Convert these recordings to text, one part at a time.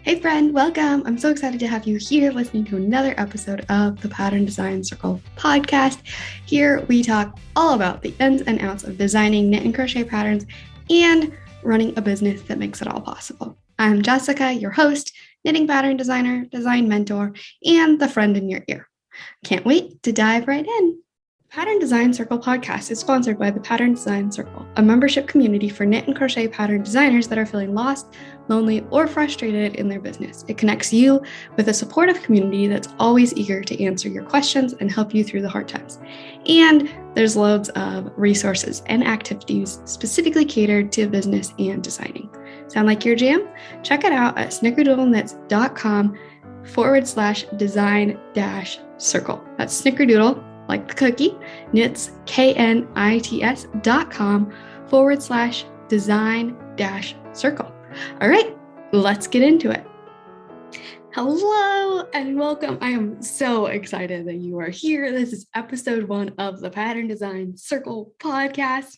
Hey friend, welcome. I'm so excited to have you here listening to another episode of the Pattern Design Circle podcast. Here we talk all about the ins and outs of designing knit and crochet patterns and running a business that makes it all possible. I'm Jessica, your host, knitting pattern designer, design mentor, and the friend in your ear. Can't wait to dive right in. Pattern Design Circle podcast is sponsored by the Pattern Design Circle, a membership community for knit and crochet pattern designers that are feeling lost, lonely, or frustrated in their business. It connects you with a supportive community that's always eager to answer your questions and help you through the hard times. And there's loads of resources and activities specifically catered to business and designing. Sound like your jam? Check it out at snickerdoodleknits.com/design-circle. That's snickerdoodle, like the cookie, knits, knits.com/design-circle. All right, let's get into it. Hello and welcome. I am so excited that you are here. This is episode 1 of the Pattern Design Circle podcast.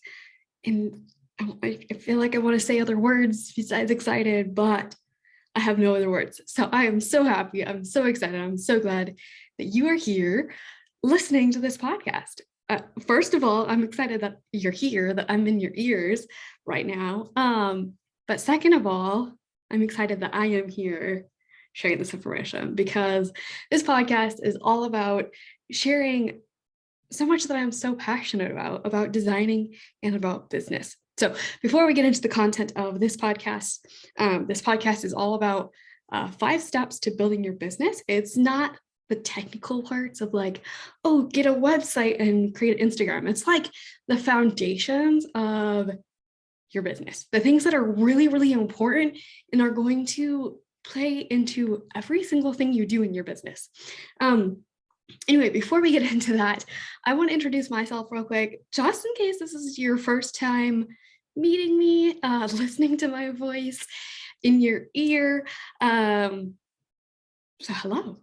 And I feel like I want to say other words besides excited, but I have no other words. So I am so happy. I'm so excited. I'm so glad that you are here listening to this podcast. First of all, I'm excited that you're here, that I'm in your ears right now. But second of all, I'm excited that I am here sharing this information because this podcast is all about sharing so much that I'm so passionate about designing and about business. So before we get into the content of this podcast is all about 5 steps to building your business. It's not the technical parts of like, oh, get a website and create an Instagram. It's like the foundations of your business, the things that are really, really important and are going to play into every single thing you do in your business. Anyway, before we get into that, I want to introduce myself real quick, just in case this is your first time meeting me, listening to my voice in your ear. So hello.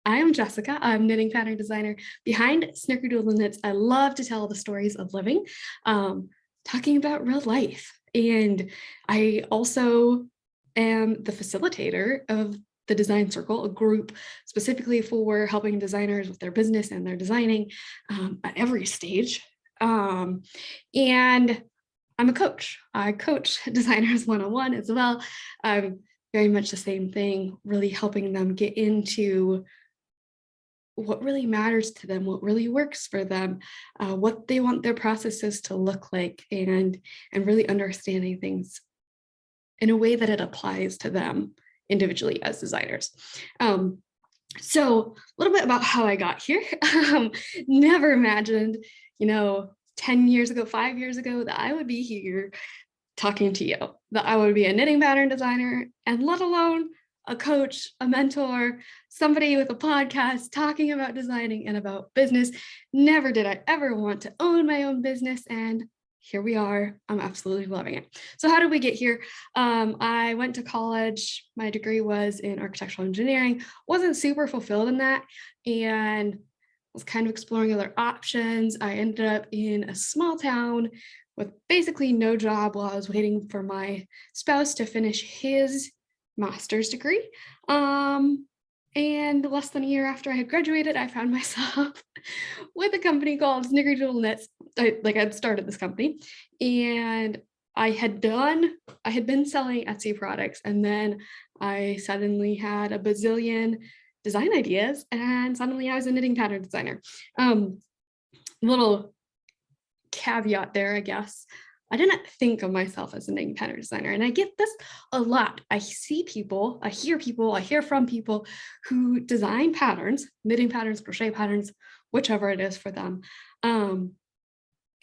I am Jessica. I'm knitting pattern designer behind Snickerdoodle Knits. I love to tell the stories of living, talking about real life. And I also am the facilitator of the Design Circle, a group specifically for helping designers with their business and their designing at every stage. And I'm a coach. I coach designers one-on-one as well. Very much the same thing, really helping them get into what really matters to them, what really works for them, what they want their processes to look like, and really understanding things in a way that it applies to them individually as designers. So a little bit about how I got here. Never imagined, 10 years ago, 5 years ago, that I would be here talking to you, that I would be a knitting pattern designer, and let alone a coach, a mentor, somebody with a podcast talking about designing and about business. Never did I ever want to own my own business, and here we are. I'm absolutely loving it. So how did we get here? I went to college. My degree was in architectural engineering. Wasn't super fulfilled in that, and was kind of exploring other options. I ended up in a small town with basically no job while I was waiting for my spouse to finish his master's degree. And less than a year after I had graduated, I found myself with a company called Snickerdoodle Knits. I'd started this company, and I had been selling Etsy products, and then I suddenly had a bazillion design ideas, and suddenly I was a knitting pattern designer. Little caveat there, I guess. I didn't think of myself as a knitting pattern designer, and I get this a lot. I hear from people who design patterns, knitting patterns, crochet patterns, whichever it is for them, and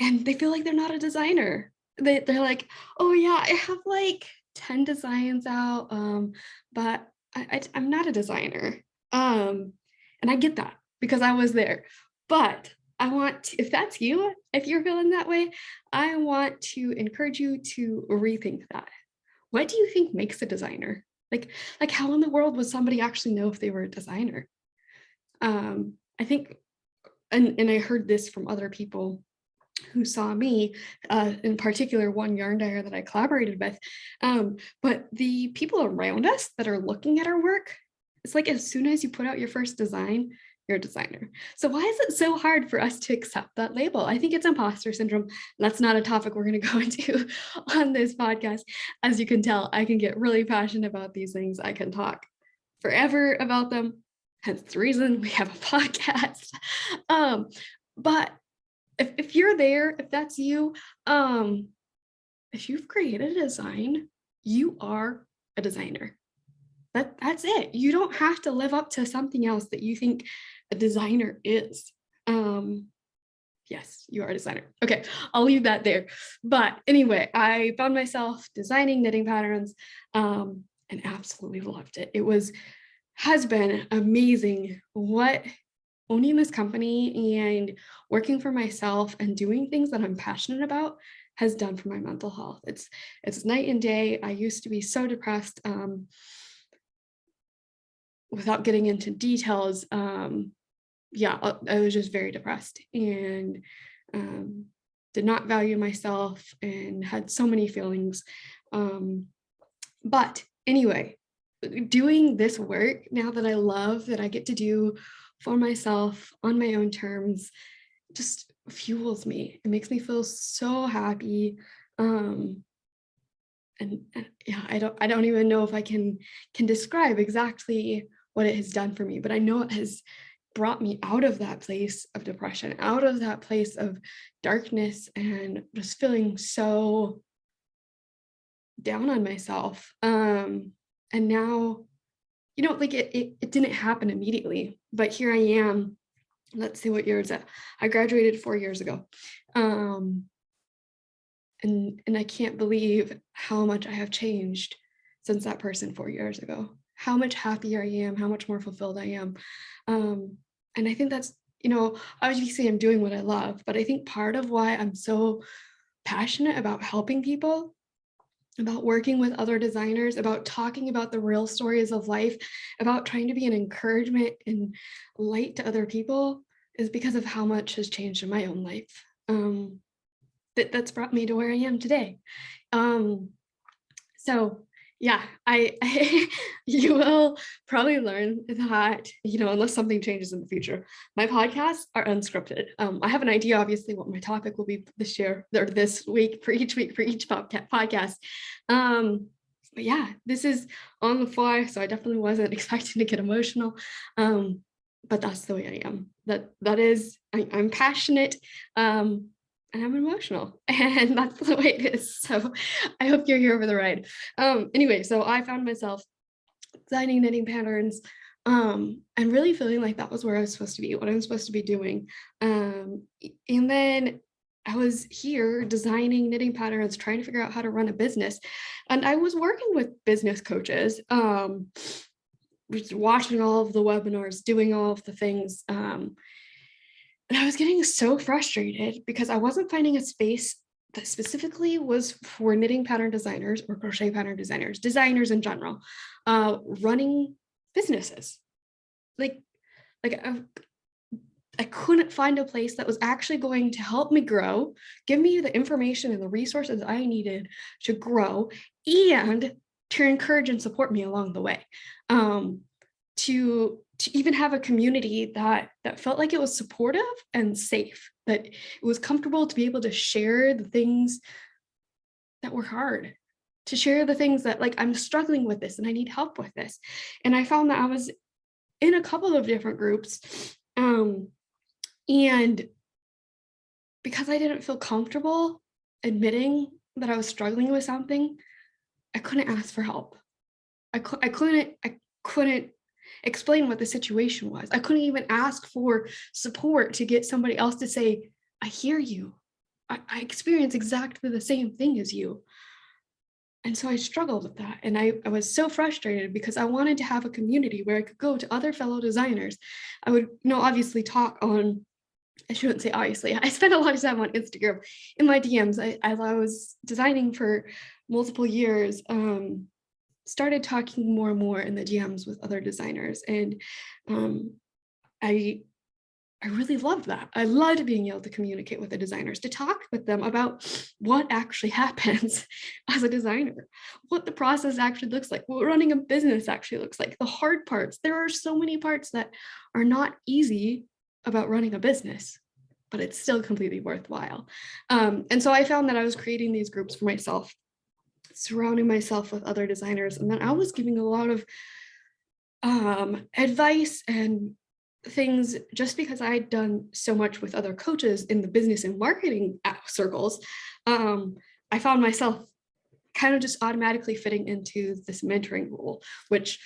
they feel like they're not a designer. They're like, oh yeah, I have like 10 designs out, but I'm not a designer. And I get that because I was there, but if that's you, if you're feeling that way, I want to encourage you to rethink that. What do you think makes a designer? Like how in the world would somebody actually know if they were a designer? I think, and I heard this from other people who saw me, in particular, one yarn dyer that I collaborated with. But the people around us that are looking at our work, it's like as soon as you put out your first design, you're a designer. So why is it so hard for us to accept that label? I think it's imposter syndrome. That's not a topic we're going to go into on this podcast. As you can tell, I can get really passionate about these things. I can talk forever about them. Hence the reason we have a podcast. But if you're there, if that's you, if you've created a design, you are a designer. That's it. You don't have to live up to something else that you think a designer is. Yes, you are a designer. Okay, I'll leave that there. But anyway, I found myself designing knitting patterns, and absolutely loved it. Has been amazing what owning this company and working for myself and doing things that I'm passionate about has done for my mental health. It's night and day. I used to be so depressed. Without getting into details, yeah, I was just very depressed and did not value myself and had so many feelings. But anyway, doing this work now that I love, that I get to do for myself on my own terms, just fuels me. It makes me feel so happy. And yeah, I don't even know if I can describe exactly what it has done for me, but I know it has brought me out of that place of depression, out of that place of darkness, and just feeling so down on myself. And now, like it didn't happen immediately, but here I am. Let's see what year is it. I graduated 4 years ago. And I can't believe how much I have changed since that person 4 years ago, how much happier I am, how much more fulfilled I am. And I think that's, obviously I'm doing what I love, but I think part of why I'm so passionate about helping people, about working with other designers, about talking about the real stories of life, about trying to be an encouragement and light to other people, is because of how much has changed in my own life. That's brought me to where I am today. So yeah, you will probably learn that, unless something changes in the future, my podcasts are unscripted. I have an idea, obviously, what my topic will be this year or this week for each podcast. But yeah, this is on the fly, so I definitely wasn't expecting to get emotional. But that's the way I am. I'm passionate. And I'm emotional, and that's the way it is. So I hope you're here for the ride. Anyway, so I found myself designing knitting patterns, and really feeling like that was where I was supposed to be, what I was supposed to be doing. And then I was here designing knitting patterns, trying to figure out how to run a business. And I was working with business coaches, just watching all of the webinars, doing all of the things. And I was getting so frustrated because I wasn't finding a space that specifically was for knitting pattern designers or crochet pattern designers in general, running businesses. Like I couldn't find a place that was actually going to help me grow, give me the information and the resources I needed to grow, and to encourage and support me along the way. To even have a community that felt like it was supportive and safe, that it was comfortable to be able to share the things that were hard, to share the things that, like, I'm struggling with this and I need help with this. And I found that I was in a couple of different groups, and because I didn't feel comfortable admitting that I was struggling with something, I couldn't ask for help. I couldn't explain what the situation was. I couldn't even ask for support to get somebody else to say, I hear you. I experience exactly the same thing as you. And so I struggled with that. And I was so frustrated because I wanted to have a community where I could go to other fellow designers. I would, obviously talk on, I shouldn't say obviously, I spent a lot of time on Instagram in my DMs. I was designing for multiple years, started talking more and more in the DMs with other designers. And I I really loved that. I loved being able to communicate with the designers, to talk with them about what actually happens as a designer, what the process actually looks like, what running a business actually looks like, the hard parts. There are so many parts that are not easy about running a business, but it's still completely worthwhile. And so I found that I was creating these groups for myself, surrounding myself with other designers, and then I was giving a lot of advice and things just because I had done so much with other coaches in the business and marketing circles. I found myself kind of just automatically fitting into this mentoring role, which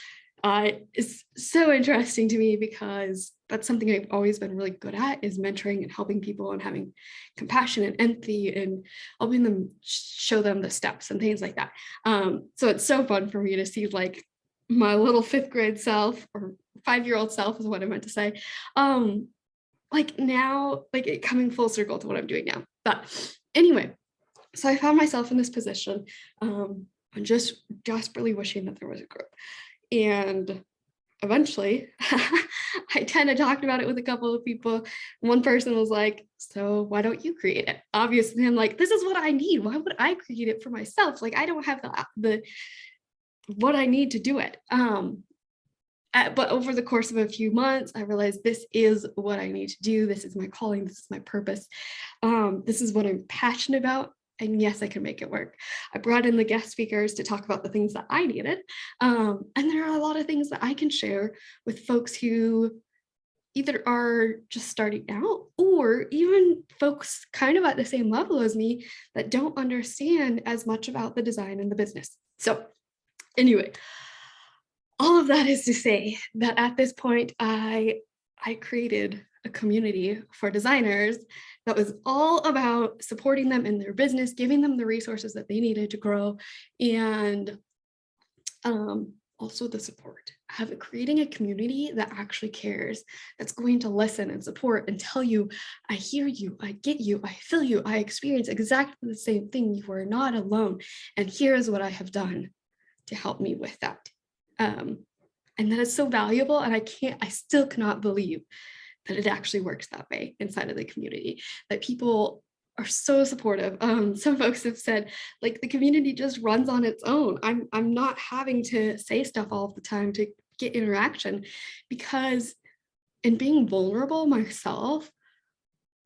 is so interesting to me because that's something I've always been really good at, is mentoring and helping people and having compassion and empathy and helping them show them the steps and things like that. So it's so fun for me to see like my little 5th grade self, or 5-year-old self is what I meant to say. Like now, like it coming full circle to what I'm doing now. But anyway, so I found myself in this position. I'm just desperately wishing that there was a group. And eventually, I kind of talked about it with a couple of people. One person was like, so why don't you create it? Obviously, I'm like, this is what I need. Why would I create it for myself? Like, I don't have the what I need to do it. But over the course of a few months, I realized this is what I need to do. This is my calling. This is my purpose. This is what I'm passionate about. And yes, I can make it work. I brought in the guest speakers to talk about the things that I needed. And there are a lot of things that I can share with folks who either are just starting out, or even folks kind of at the same level as me that don't understand as much about the design and the business. So anyway, all of that is to say that at this point, I created a community for designers that was all about supporting them in their business, giving them the resources that they needed to grow, and also the support. Creating a community that actually cares, that's going to listen and support and tell you, I hear you, I get you, I feel you, I experience exactly the same thing. You are not alone. And here's what I have done to help me with that. And that is so valuable. And I still cannot believe that it actually works that way inside of the community, that people are so supportive. Some folks have said, like, the community just runs on its own. I'm not having to say stuff all the time to get interaction, because in being vulnerable myself,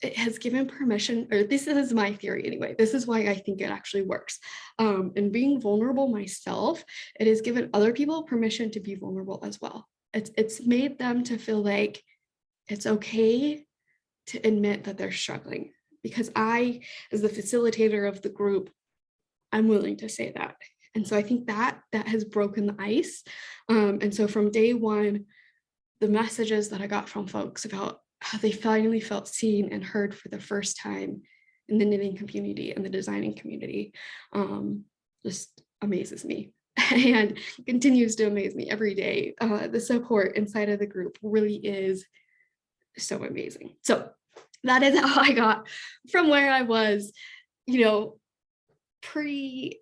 it has given permission, or this is my theory anyway, this is why I think it actually works. In being vulnerable myself, it has given other people permission to be vulnerable as well. It's made them to feel like it's okay to admit that they're struggling, because I, as the facilitator of the group, I'm willing to say that. And so I think that has broken the ice. And so from day one, the messages that I got from folks about how they finally felt seen and heard for the first time in the knitting community and the designing community just amazes me and continues to amaze me every day. The support inside of the group really is so amazing. So that is how I got from where I was,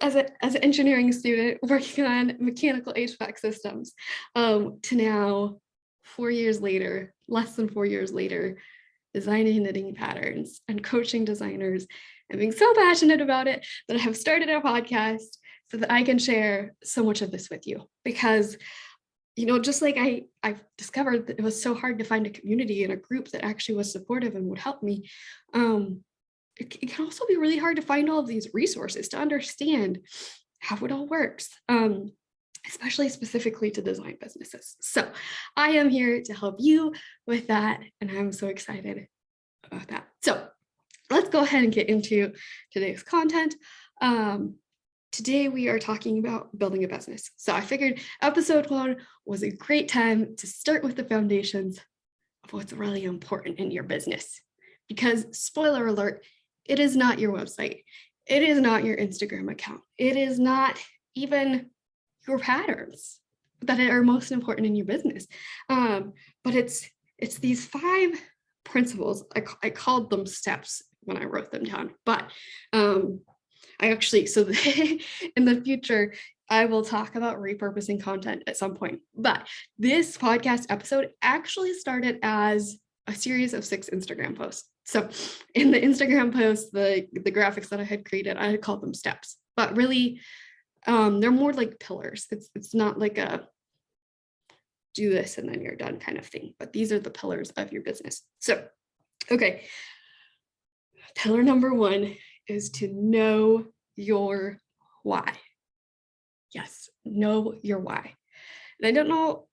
as an engineering student working on mechanical HVAC systems, to now 4 years later, less than 4 years later, designing knitting patterns and coaching designers and being so passionate about it that I have started a podcast so that I can share so much of this with you. Because, just like I've discovered that it was so hard to find a community and a group that actually was supportive and would help me, it can also be really hard to find all of these resources to understand how it all works. Especially specifically to design businesses. So I am here to help you with that, and I'm so excited about that. So let's go ahead and get into today's content. Today we are talking about building a business. So I figured episode 1 was a great time to start with the foundations of what's really important in your business. Because, spoiler alert, it is not your website. It is not your Instagram account. It is not even your patterns that are most important in your business. But it's these 5 principles. I called them steps when I wrote them down, but I actually, in the future, I will talk about repurposing content at some point. But this podcast episode actually started as a series of 6 Instagram posts. So in the Instagram posts, the graphics that I had created, I had called them steps, but really they're more like pillars. It's not like a do this and then you're done kind of thing, but these are the pillars of your business. So, okay. Pillar number 1 is to know your why. Yes, know your why. And I don't know,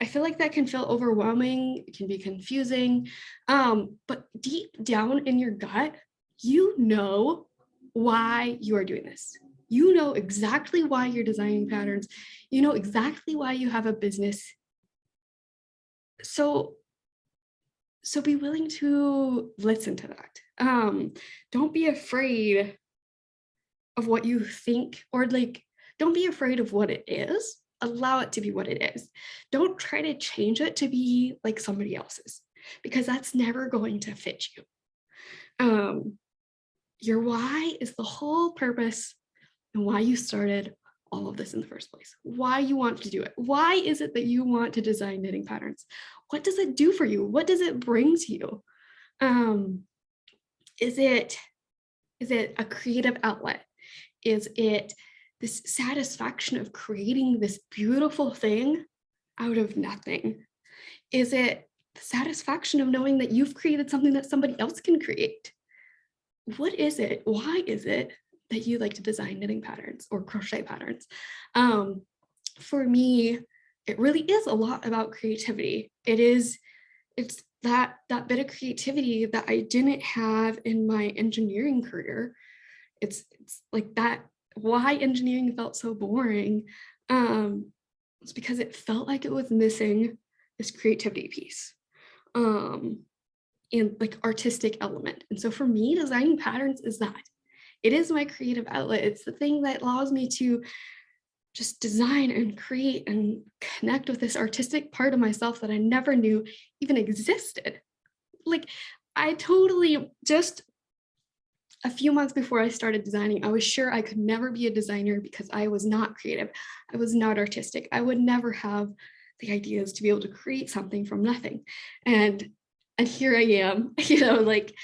I feel like that can feel overwhelming. It can be confusing. But deep down in your gut, you know why you are doing this. You know exactly why you're designing patterns. You know exactly why you have a business. So be willing to listen to that. Don't be afraid of what you think, or like, don't be afraid of what it is. Allow it to be what it is. Don't try to change it to be like somebody else's, because that's never going to fit you. Your why is the whole purpose and why you started all of this in the first place, why you want to do it. Why is it that you want to design knitting patterns? What does it do for you? What does it bring to you? Is it a creative outlet? Is it this satisfaction of creating this beautiful thing out of nothing? Is it the satisfaction of knowing that you've created something that somebody else can create? What is it? Why is it that you like to design knitting patterns or crochet patterns? For me, it really is a lot about creativity. It's that bit of creativity that I didn't have in my engineering career. It's like that, why engineering felt so boring. It's because it felt like it was missing this creativity piece. And like artistic element. And so for me, designing patterns is that. It is my creative outlet. It's the thing that allows me to just design and create and connect with this artistic part of myself that I never knew even existed. Like, I totally, just a few months before I started designing, I was sure I could never be a designer because I was not creative. I was not artistic. I would never have the ideas to be able to create something from nothing. And here I am, like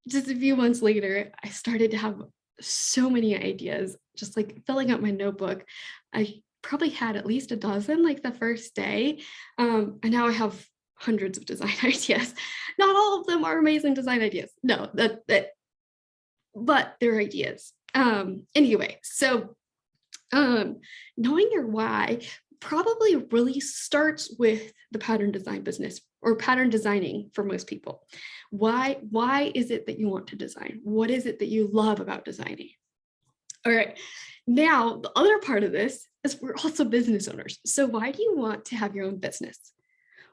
just a few months later, I started to have so many ideas, just like filling up my notebook. I probably had at least a dozen like the first day. And now I have hundreds of design ideas. Not all of them are amazing design ideas. No, but they're ideas. Anyway, so knowing your why probably really starts with the pattern design business, or pattern designing for most people. Why is it that you want to design? What is it that you love about designing? All right, now the other part of this is we're also business owners. So why do you want to have your own business?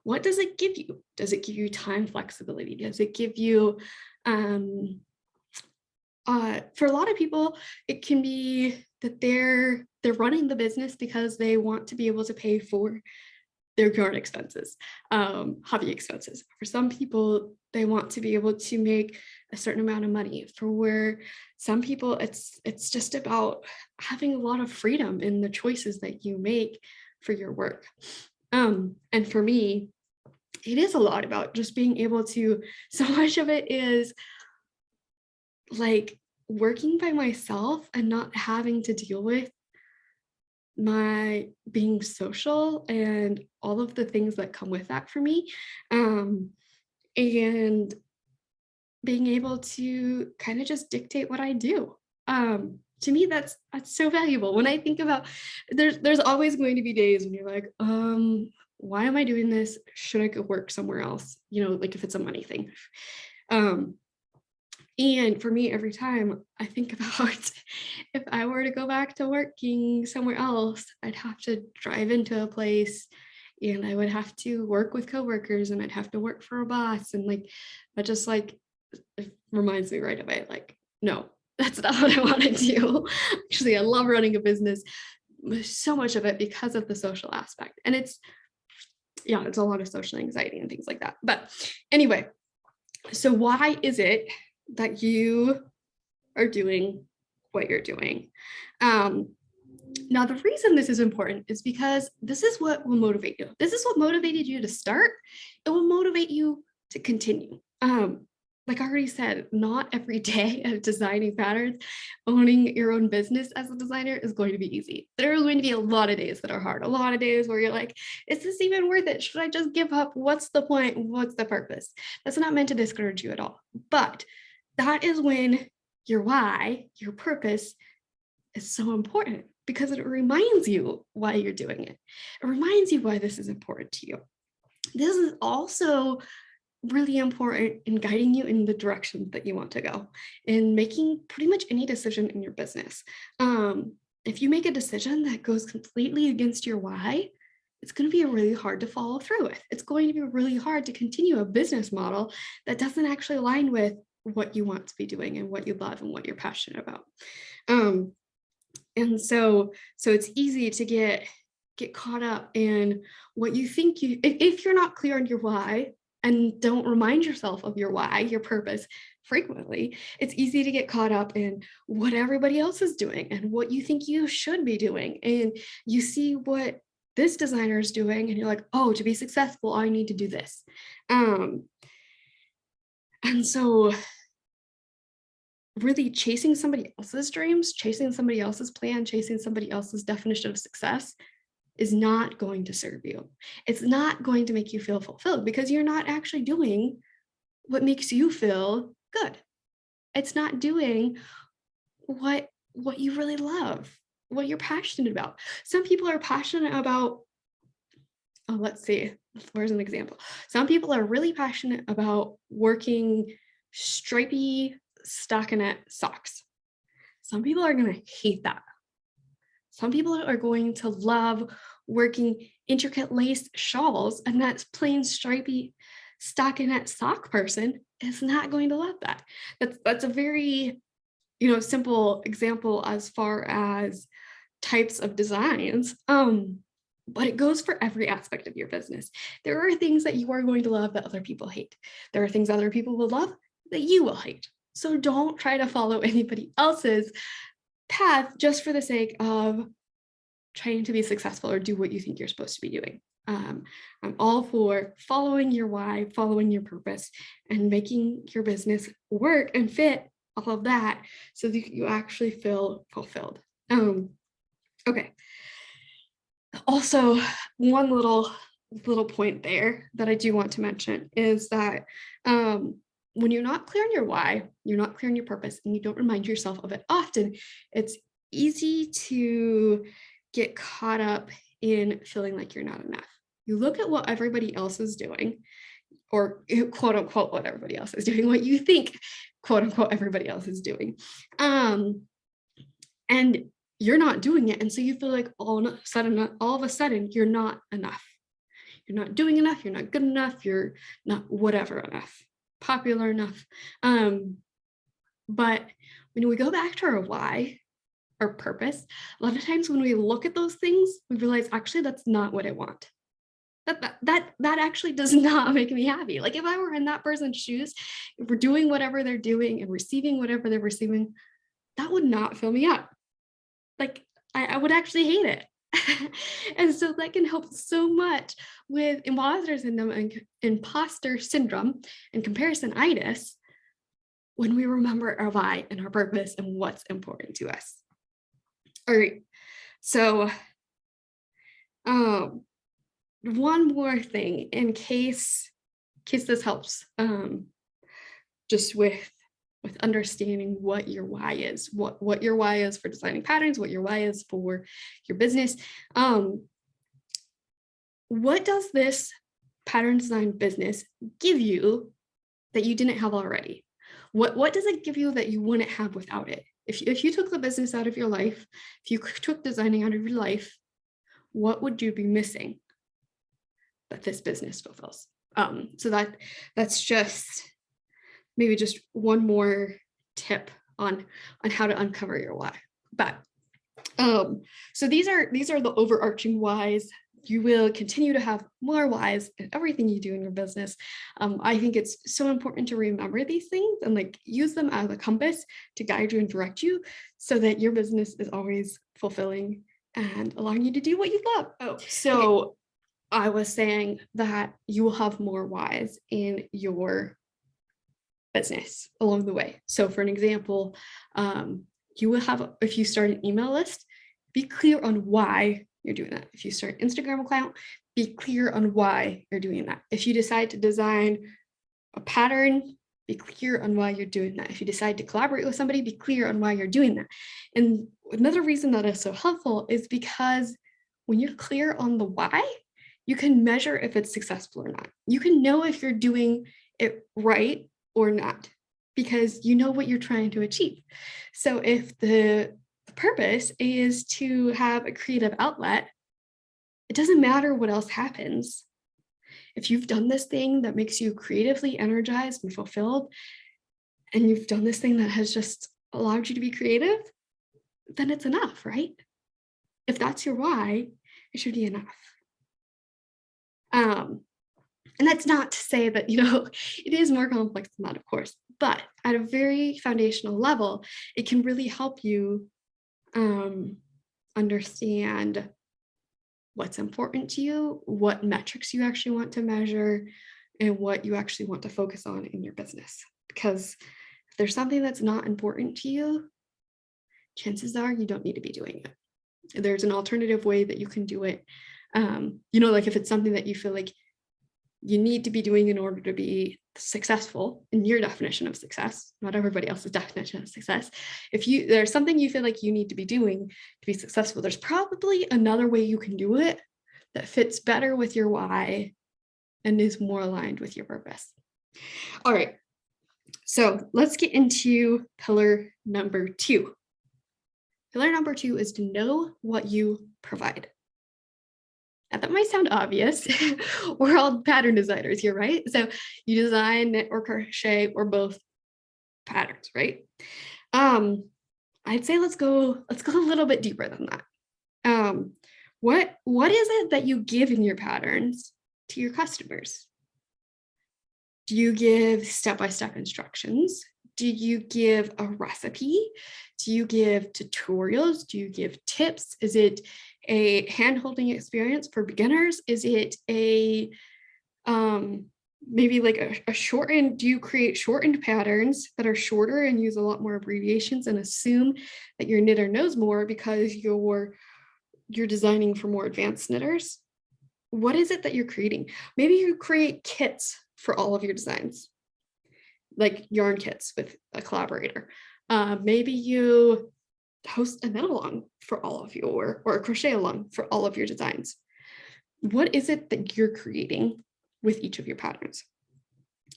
What does it give you? Does it give you time flexibility? Does it give you, for a lot of people, it can be that they're running the business because they want to be able to pay for their current expenses, hobby expenses. For some people, they want to be able to make a certain amount of money. For where some people, it's just about having a lot of freedom in the choices that you make for your work. And for me, it is a lot about just being able to, so much of it is like working by myself and not having to deal with my being social and all of the things that come with that for me, and being able to kind of just dictate what I do. To me, that's so valuable. When I think about, there's always going to be days when you're like, why am I doing this? Should I go work somewhere else? Like if it's a money thing. And for me, every time I think about if I were to go back to working somewhere else, I'd have to drive into a place and I would have to work with coworkers and I'd have to work for a boss. And like, that just like, it reminds me right away, like, no, that's not what I want to do. Actually, I love running a business, so much of it because of the social aspect. And it's a lot of social anxiety and things like that. But anyway, so why is it that you are doing what you're doing? Now, the reason this is important is because this is what will motivate you. This is what motivated you to start. It will motivate you to continue. Like I already said, not every day of designing patterns, owning your own business as a designer is going to be easy. There are going to be a lot of days that are hard, a lot of days where you're like, is this even worth it? Should I just give up? What's the point? What's the purpose? That's not meant to discourage you at all. But that is when your why, your purpose is so important because it reminds you why you're doing it. It reminds you why this is important to you. This is also really important in guiding you in the direction that you want to go, in making pretty much any decision in your business. If you make a decision that goes completely against your why, it's going to be really hard to follow through with. It's going to be really hard to continue a business model that doesn't actually align with what you want to be doing and what you love and what you're passionate about. And so it's easy to get caught up in what you think if you're not clear on your why and don't remind yourself of your why, your purpose frequently, it's easy to get caught up in what everybody else is doing and what you think you should be doing. And you see what this designer is doing and you're like, oh, to be successful, I need to do this. And so really chasing somebody else's dreams, chasing somebody else's plan, chasing somebody else's definition of success is not going to serve you. It's not going to make you feel fulfilled because you're not actually doing what makes you feel good. It's not doing what you really love, what you're passionate about. Some people are passionate about, let's see, where's an example? Some people are really passionate about working stripy stockinette socks. Some people are going to hate that. Some people are going to love working intricate lace shawls, and that plain stripy stockinette sock person is not going to love that. That's a very, simple example as far as types of designs. But it goes for every aspect of your business. There are things that you are going to love that other people hate. There are things other people will love that you will hate. So don't try to follow anybody else's path just for the sake of trying to be successful or do what you think you're supposed to be doing. I'm all for following your why, following your purpose, and making your business work and fit all of that so that you actually feel fulfilled. Okay. Also, one little point there that I do want to mention is that when you're not clear on your why, you're not clear on your purpose, and you don't remind yourself of it often, it's easy to get caught up in feeling like you're not enough. You look at what everybody else is doing, or quote unquote what everybody else is doing, what you think quote unquote everybody else is doing, and you're not doing it, and so you feel like all of a sudden you're not enough. You're not doing enough. You're not good enough. You're not whatever enough, popular enough. But when we go back to our why, our purpose, a lot of times when we look at those things, we realize actually that's not what I want. That actually does not make me happy. Like if I were in that person's shoes, if we're doing whatever they're doing and receiving whatever they're receiving, that would not fill me up. Like I would actually hate it. And so that can help so much with imposter syndrome and comparisonitis when we remember our why and our purpose and what's important to us. All right. So one more thing in case this helps, just with understanding what your why is, what your why is for designing patterns, what your why is for your business. What does this pattern design business give you that you didn't have already? What does it give you that you wouldn't have without it? If you took the business out of your life, if you took designing out of your life, what would you be missing that this business fulfills? So that's just maybe just one more tip on how to uncover your why. But so these are the overarching whys. You will continue to have more whys in everything you do in your business. I think it's so important to remember these things and like use them as a compass to guide you and direct you so that your business is always fulfilling and allowing you to do what you love. Oh, so I was saying that you will have more whys in your business along the way. So for an example, you will have, if you start an email list, be clear on why you're doing that. If you start an Instagram account, be clear on why you're doing that. If you decide to design a pattern, be clear on why you're doing that. If you decide to collaborate with somebody, be clear on why you're doing that. And another reason that is so helpful is because when you're clear on the why, you can measure if it's successful or not. You can know if you're doing it right or not, because you know what you're trying to achieve. So if the purpose is to have a creative outlet, it doesn't matter what else happens. If you've done this thing that makes you creatively energized and fulfilled, and you've done this thing that has just allowed you to be creative, then it's enough, right? If that's your why, it should be enough. And that's not to say that, it is more complex than that, of course, but at a very foundational level, it can really help you understand what's important to you, what metrics you actually want to measure, and what you actually want to focus on in your business. Because if there's something that's not important to you, chances are you don't need to be doing it. There's an alternative way that you can do it. Like if it's something that you feel like you need to be doing in order to be successful in your definition of success, not everybody else's definition of success. If there's something you feel like you need to be doing to be successful, there's probably another way you can do it that fits better with your why and is more aligned with your purpose. All right, so let's get into pillar number 2. Pillar number 2 is to know what you provide. Now, that might sound obvious. We're all pattern designers here, right? So you design, knit, or crochet, or both patterns, right? I'd say let's go a little bit deeper than that. What is it that you give in your patterns to your customers? Do you give step-by-step instructions? Do you give a recipe? Do you give tutorials? Do you give tips? Is it a hand-holding experience for beginners? Is it a maybe like a shortened, do you create shortened patterns that are shorter and use a lot more abbreviations and assume that your knitter knows more because you're designing for more advanced knitters? What is it that you're creating? Maybe you create kits for all of your designs, like yarn kits with a collaborator. Maybe you host a knit along for all of you, or a crochet along for all of your designs. What is it that you're creating with each of your patterns?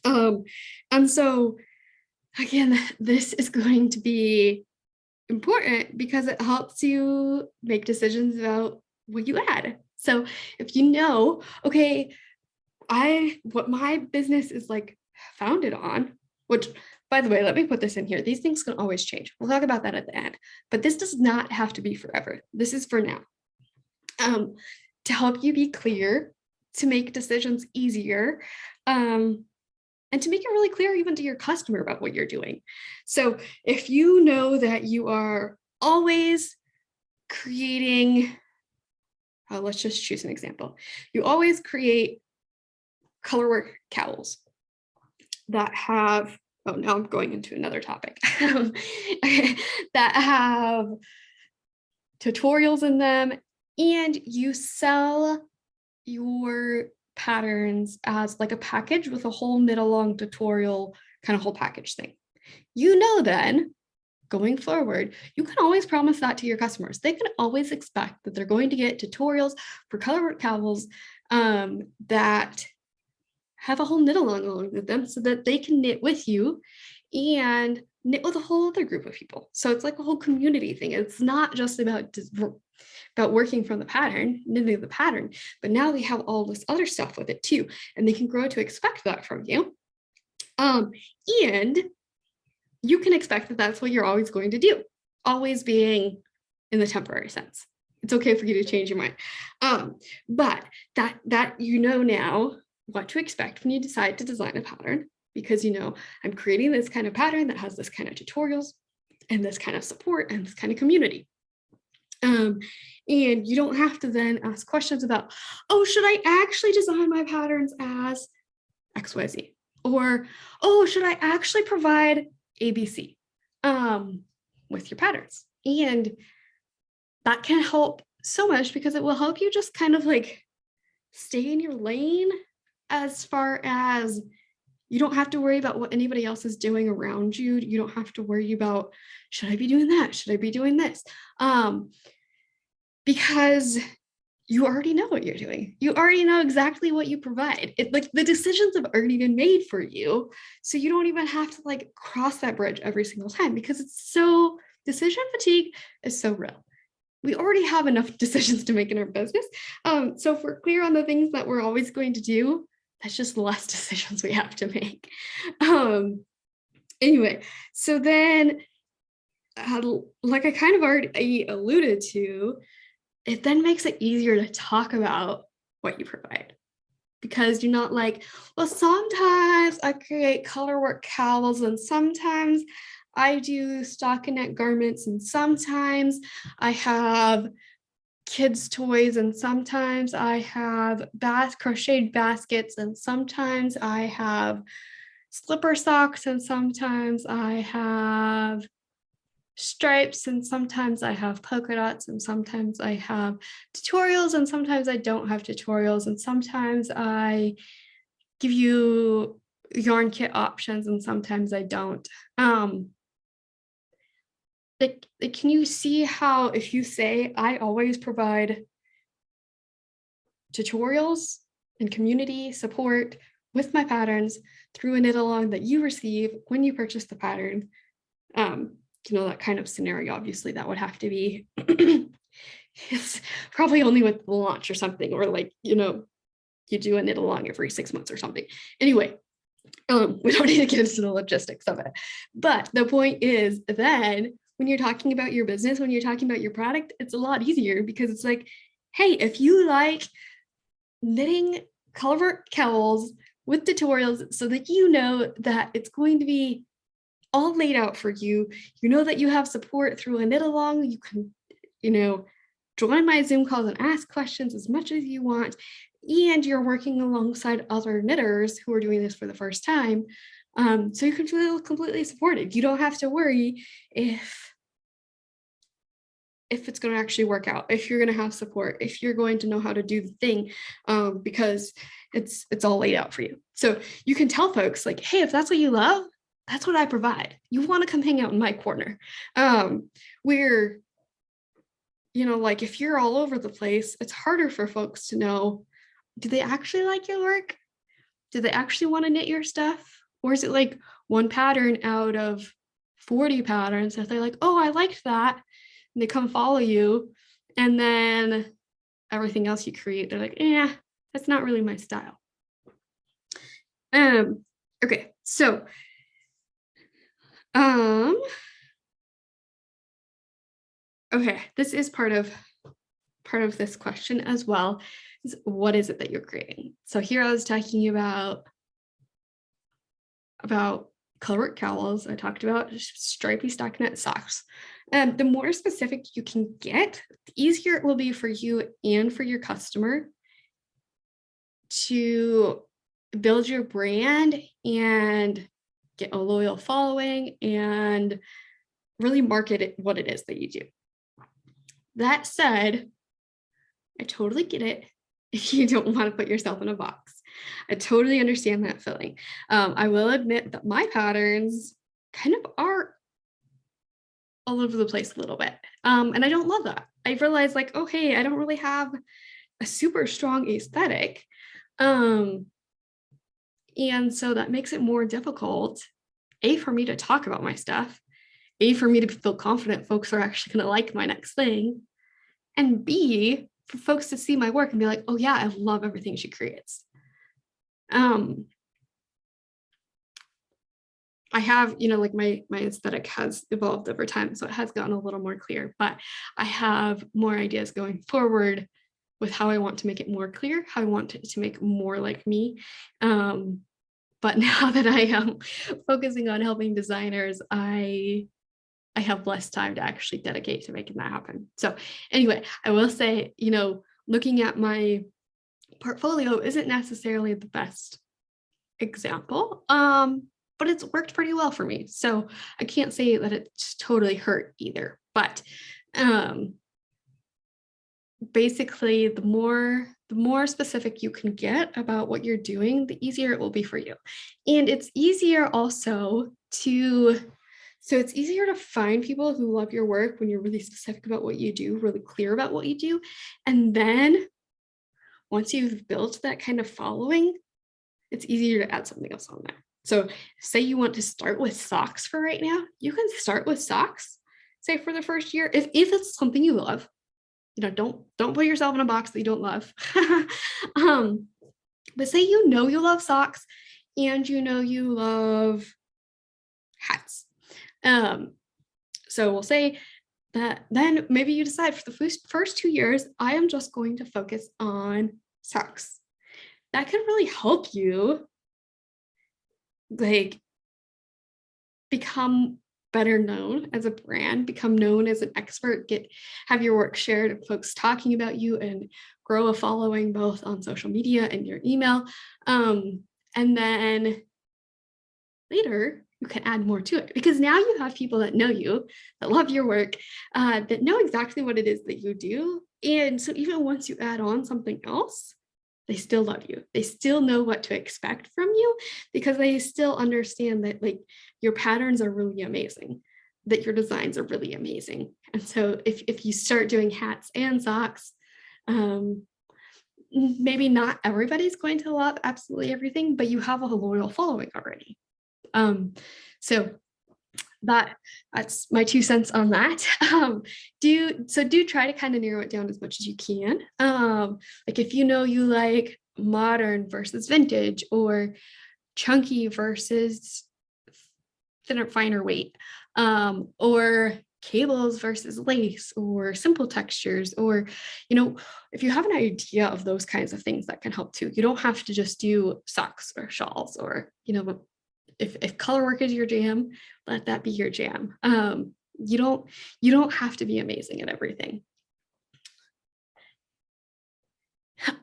And so again, this is going to be important because it helps you make decisions about what you add. So if you know, okay, what my business is like founded on, which, by the way, let me put this in here. These things can always change. We'll talk about that at the end, but this does not have to be forever. This is for now. To help you be clear, to make decisions easier, and to make it really clear even to your customer about what you're doing. So if you know that you are always creating, let's just choose an example. You always create colorwork cowls that have, oh, now I'm going into another topic, that have tutorials in them, and you sell your patterns as like a package with a whole knit along tutorial kind of whole package thing. Then going forward, you can always promise that to your customers. They can always expect that they're going to get tutorials for colorwork cowls that have a whole knit along with them so that they can knit with you and knit with a whole other group of people. So it's like a whole community thing. It's not just about working from the pattern, knitting the pattern, but now they have all this other stuff with it too, and they can grow to expect that from you. And you can expect that that's what you're always going to do, always being in the temporary sense. It's okay for you to change your mind. But that now what to expect when you decide to design a pattern, because I'm creating this kind of pattern that has this kind of tutorials and this kind of support and this kind of community. And you don't have to then ask questions about, oh, should I actually design my patterns as XYZ? Or, oh, should I actually provide ABC with your patterns? And that can help so much because it will help you just kind of like stay in your lane, as far as you don't have to worry about what anybody else is doing around you. You don't have to worry about, should I be doing that? Should I be doing this? Because you already know what you're doing. You already know exactly what you provide. It, like, the decisions have already been made for you. So you don't even have to like cross that bridge every single time, because it's so, decision fatigue is so real. We already have enough decisions to make in our business. So if we're clear on the things that we're always going to do, that's just less decisions we have to make. Anyway, so then, like I kind of already alluded to, it then makes it easier to talk about what you provide, because you're not like, well, sometimes I create color work cowls, and sometimes I do stockinette garments, and sometimes I have kids' toys, and sometimes I have crocheted baskets, and sometimes I have slipper socks, and sometimes I have stripes, and sometimes I have polka dots, and sometimes I have tutorials, and sometimes I don't have tutorials, and sometimes I give you yarn kit options, and sometimes I don't. Can you see how, if you say, I always provide tutorials and community support with my patterns through a knit along that you receive when you purchase the pattern, that kind of scenario, obviously that would have to be it's probably only with the launch or something, or like, you do a knit along every 6 months or something. Anyway, we don't need to get into the logistics of it, but the point is, then when you're talking about your business, when you're talking about your product, it's a lot easier, because it's like, hey, if you like knitting color cowls with tutorials, so that you know that it's going to be all laid out for you, that you have support through a knit along, you can, join my Zoom calls and ask questions as much as you want, and you're working alongside other knitters who are doing this for the first time. So you can feel completely supported. You don't have to worry if it's going to actually work out, if you're going to have support, if you're going to know how to do the thing, because it's all laid out for you. So you can tell folks like, hey, if that's what you love, that's what I provide. You want to come hang out in my corner. Where, like, if you're all over the place, it's harder for folks to know, do they actually like your work? Do they actually want to knit your stuff? Or is it like one pattern out of 40 patterns that they're like, oh, I liked that, and they come follow you, and then everything else you create, they're like, yeah, that's not really my style. Okay, so okay, this is part of this question as well, is what is it that you're creating? So here I was talking about colorwork cowls. I talked about stripy stockinette socks. The more specific you can get, the easier it will be for you and for your customer to build your brand and get a loyal following and really market it, what it is that you do. That said, I totally get it if you don't want to put yourself in a box. I totally understand that feeling. I will admit that my patterns kind of are all over the place a little bit. And I don't love that. I realized like, oh, hey, I don't really have a super strong aesthetic. And so that makes it more difficult, A, for me to talk about my stuff, A, for me to feel confident folks are actually going to like my next thing, and B, for folks to see my work and be like, oh yeah, I love everything she creates. I have, like my aesthetic has evolved over time, so it has gotten a little more clear, but I have more ideas going forward with how I want to make it more clear, how I want it to make more like me. But now that I am focusing on helping designers, I I have less time to actually dedicate to making that happen. So anyway, I will say, looking at my portfolio isn't necessarily the best example, but it's worked pretty well for me. So I can't say that it's totally hurt either. But basically, the more specific you can get about what you're doing, the easier it will be for you. And it's easier also it's easier to find people who love your work when you're really specific about what you do, really clear about what you do. And then once you've built that kind of following, it's easier to add something else on there. So say you want to start with socks for right now, you can start with socks, say for the first year, if it's something you love. Don't put yourself in a box that you don't love. But say you love socks and you love hats. So we'll say that then maybe you decide for the first 2 years, I am just going to focus on socks. That can really help you become better known as a brand, become known as an expert, have your work shared and folks talking about you, and grow a following both on social media and your email. And then later you can add more to it, because now you have people that know you, that love your work, that know exactly what it is that you do. And so even once you add on something else, they still love you. They still know what to expect from you, because they still understand that your patterns are really amazing, that your designs are really amazing. And so if you start doing hats and socks, maybe not everybody's going to love absolutely everything, but you have a loyal following already. So that's my 2 cents on that. Do try to kind of narrow it down as much as you can. If you like modern versus vintage, or chunky versus thinner, finer weight, or cables versus lace, or simple textures, or if you have an idea of those kinds of things, that can help too. You don't have to just do socks or shawls, or if color work is your jam, let that be your jam. You don't have to be amazing at everything.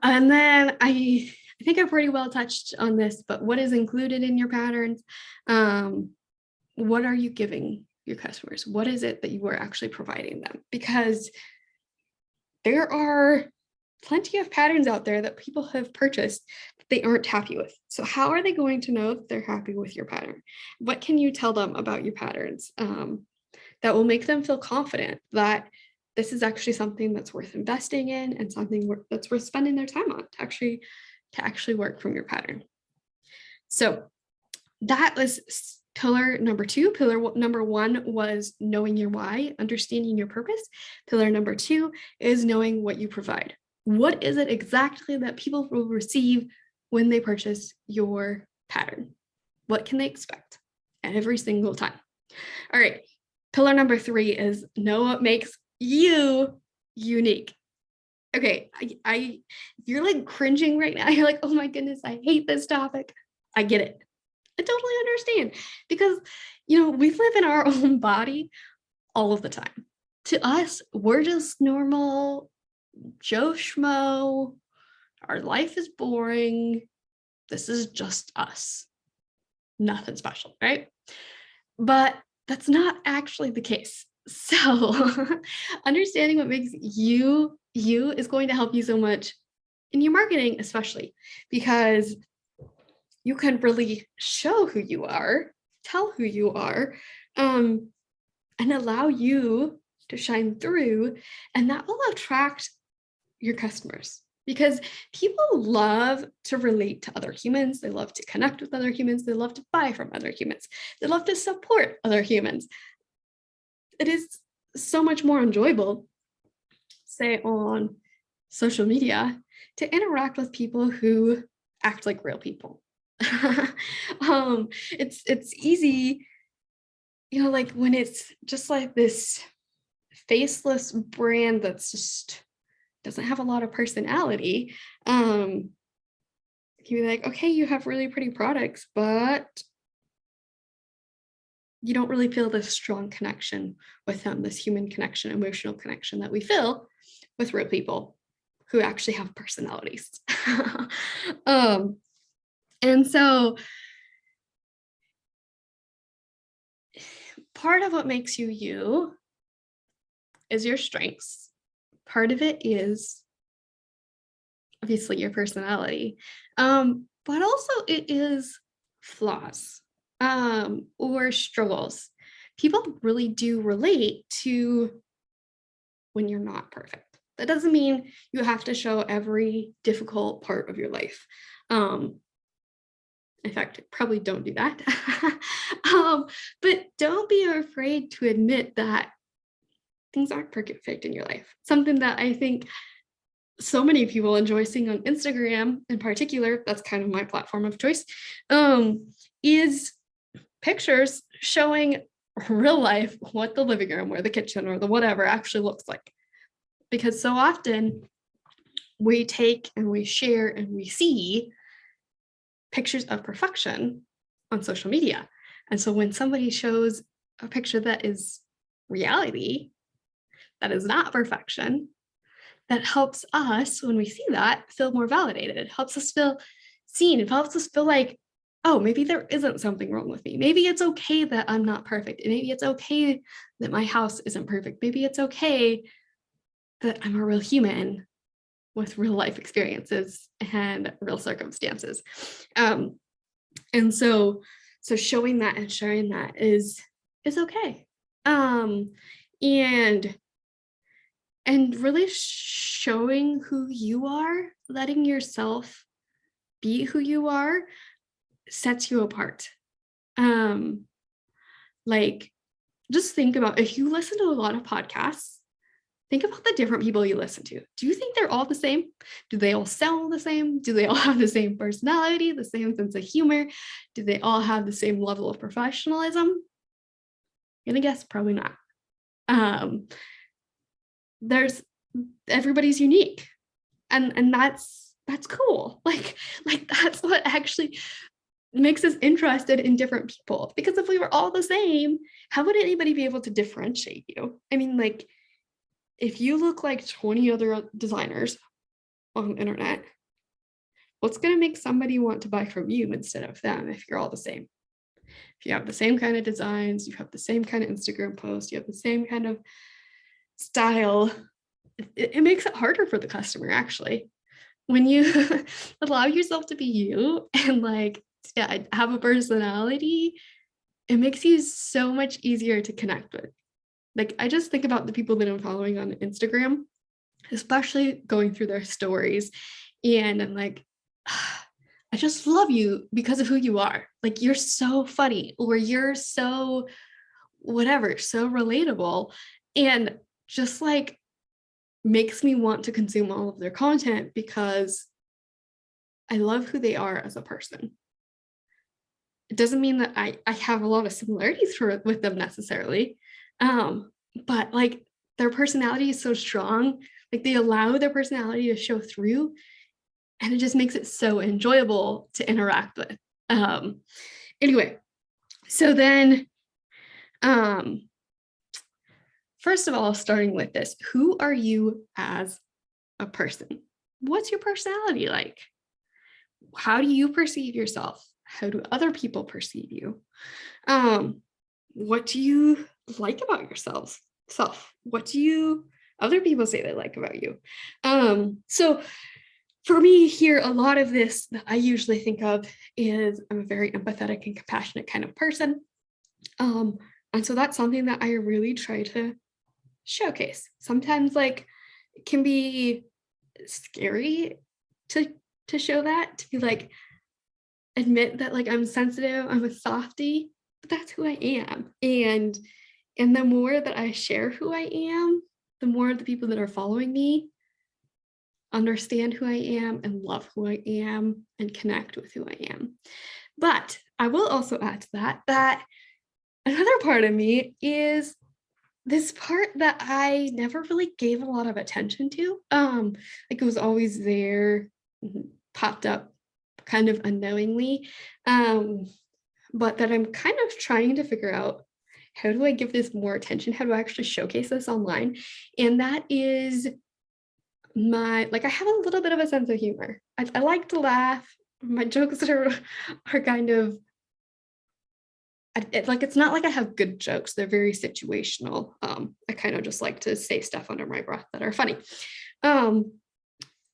And then I think I've pretty well touched on this, but what is included in your patterns? What are you giving your customers? What is it that you are actually providing them? Because there are plenty of patterns out there that people have purchased that they aren't happy with. So how are they going to know that they're happy with your pattern? What can you tell them about your patterns that will make them feel confident that this is actually something that's worth investing in, and something that's worth spending their time on to actually work from your pattern? So that was pillar number 2. Pillar number 1 was knowing your why, understanding your purpose. Pillar number 2 is knowing what you provide. What is it exactly that people will receive when they purchase your pattern? What can they expect every single time? All right. Pillar number 3 is know what makes you unique. Okay. If you're cringing right now, you're oh my goodness, I hate this topic. I get it. I totally understand, because, we live in our own body all of the time. To us, we're just normal Joe Schmo. Our life is boring. This is just us. Nothing special, right? But that's not actually the case. So understanding what makes you is going to help you so much in your marketing, especially because you can really show who you are, tell who you are, and allow you to shine through, and that will attract your customers, because people love to relate to other humans. They love to connect with other humans. They love to buy from other humans. They love to support other humans. It is so much more enjoyable, say on social media, to interact with people who act like real people. It's easy, when it's just this faceless brand that's just doesn't have a lot of personality. You'd be okay, you have really pretty products, but you don't really feel this strong connection with them, this human connection, emotional connection that we feel with real people who actually have personalities. And so part of what makes you you is your strengths. Part of it is obviously your personality, but also it is flaws, or struggles. People really do relate to when you're not perfect. That doesn't mean you have to show every difficult part of your life. In fact, probably don't do that. But don't be afraid to admit that things aren't perfect in your life. Something that I think so many people enjoy seeing on Instagram in particular, that's kind of my platform of choice, is pictures showing real life what the living room or the kitchen or the whatever actually looks like. Because so often we take and we share and we see pictures of perfection on social media. And so when somebody shows a picture that is reality, that is not perfection, that helps us, when we see that, feel more validated. It helps us feel seen. It helps us feel like, oh, maybe there isn't something wrong with me. Maybe it's okay that I'm not perfect. And maybe it's okay that my house isn't perfect. Maybe it's okay that I'm a real human with real life experiences and real circumstances. And so showing that and sharing that is okay. And really showing who you are, letting yourself be who you are, sets you apart. Like, just think about, if you listen to a lot of podcasts, think about the different people you listen to. Do you think they're all the same? Do they all sound the same? Do they all have the same personality, the same sense of humor? Do they all have the same level of professionalism? I'm gonna guess probably not. Everybody's unique, and that's cool. Like that's what actually makes us interested in different people, because if we were all the same, how would anybody be able to differentiate you? I mean, like, if you look like 20 other designers on the internet, what's going to make somebody want to buy from you instead of them if you're all the same? If you have the same kind of designs, you have the same kind of Instagram posts, you have the same kind of style, it makes it harder for the customer, actually. When you allow yourself to be you and have a personality, it makes you so much easier to connect with. Like, I just think about the people that I'm following on Instagram, especially going through their stories, and I'm like, I just love you because of who you are. Like, you're so funny, or you're so whatever, so relatable, and just like makes me want to consume all of their content because I love who they are as a person. It doesn't mean that I have a lot of similarities with them necessarily, but like, their personality is so strong, like they allow their personality to show through, and it just makes it so enjoyable to interact with. Anyway, so then, first of all, starting with this, who are you as a person? What's your personality like? How do you perceive yourself? How do other people perceive you? What do you like about yourself? What do other people say they like about you? So for me here, a lot of this that I usually think of is I'm a very empathetic and compassionate kind of person. And so that's something that I really try to showcase. Sometimes it can be scary to show that, to be like, admit that I'm sensitive, I'm a softie, but that's who I am. And the more that I share who I am, the more the people that are following me understand who I am and love who I am and connect with who I am. But I will also add to that another part of me is this part that I never really gave a lot of attention to. It was always there, popped up kind of unknowingly, but that I'm kind of trying to figure out how do I give this more attention? How do I actually showcase this online? And that is I have a little bit of a sense of humor. I like to laugh. My jokes are kind of, it's not like I have good jokes. They're very situational. I kind of just like to say stuff under my breath that are funny.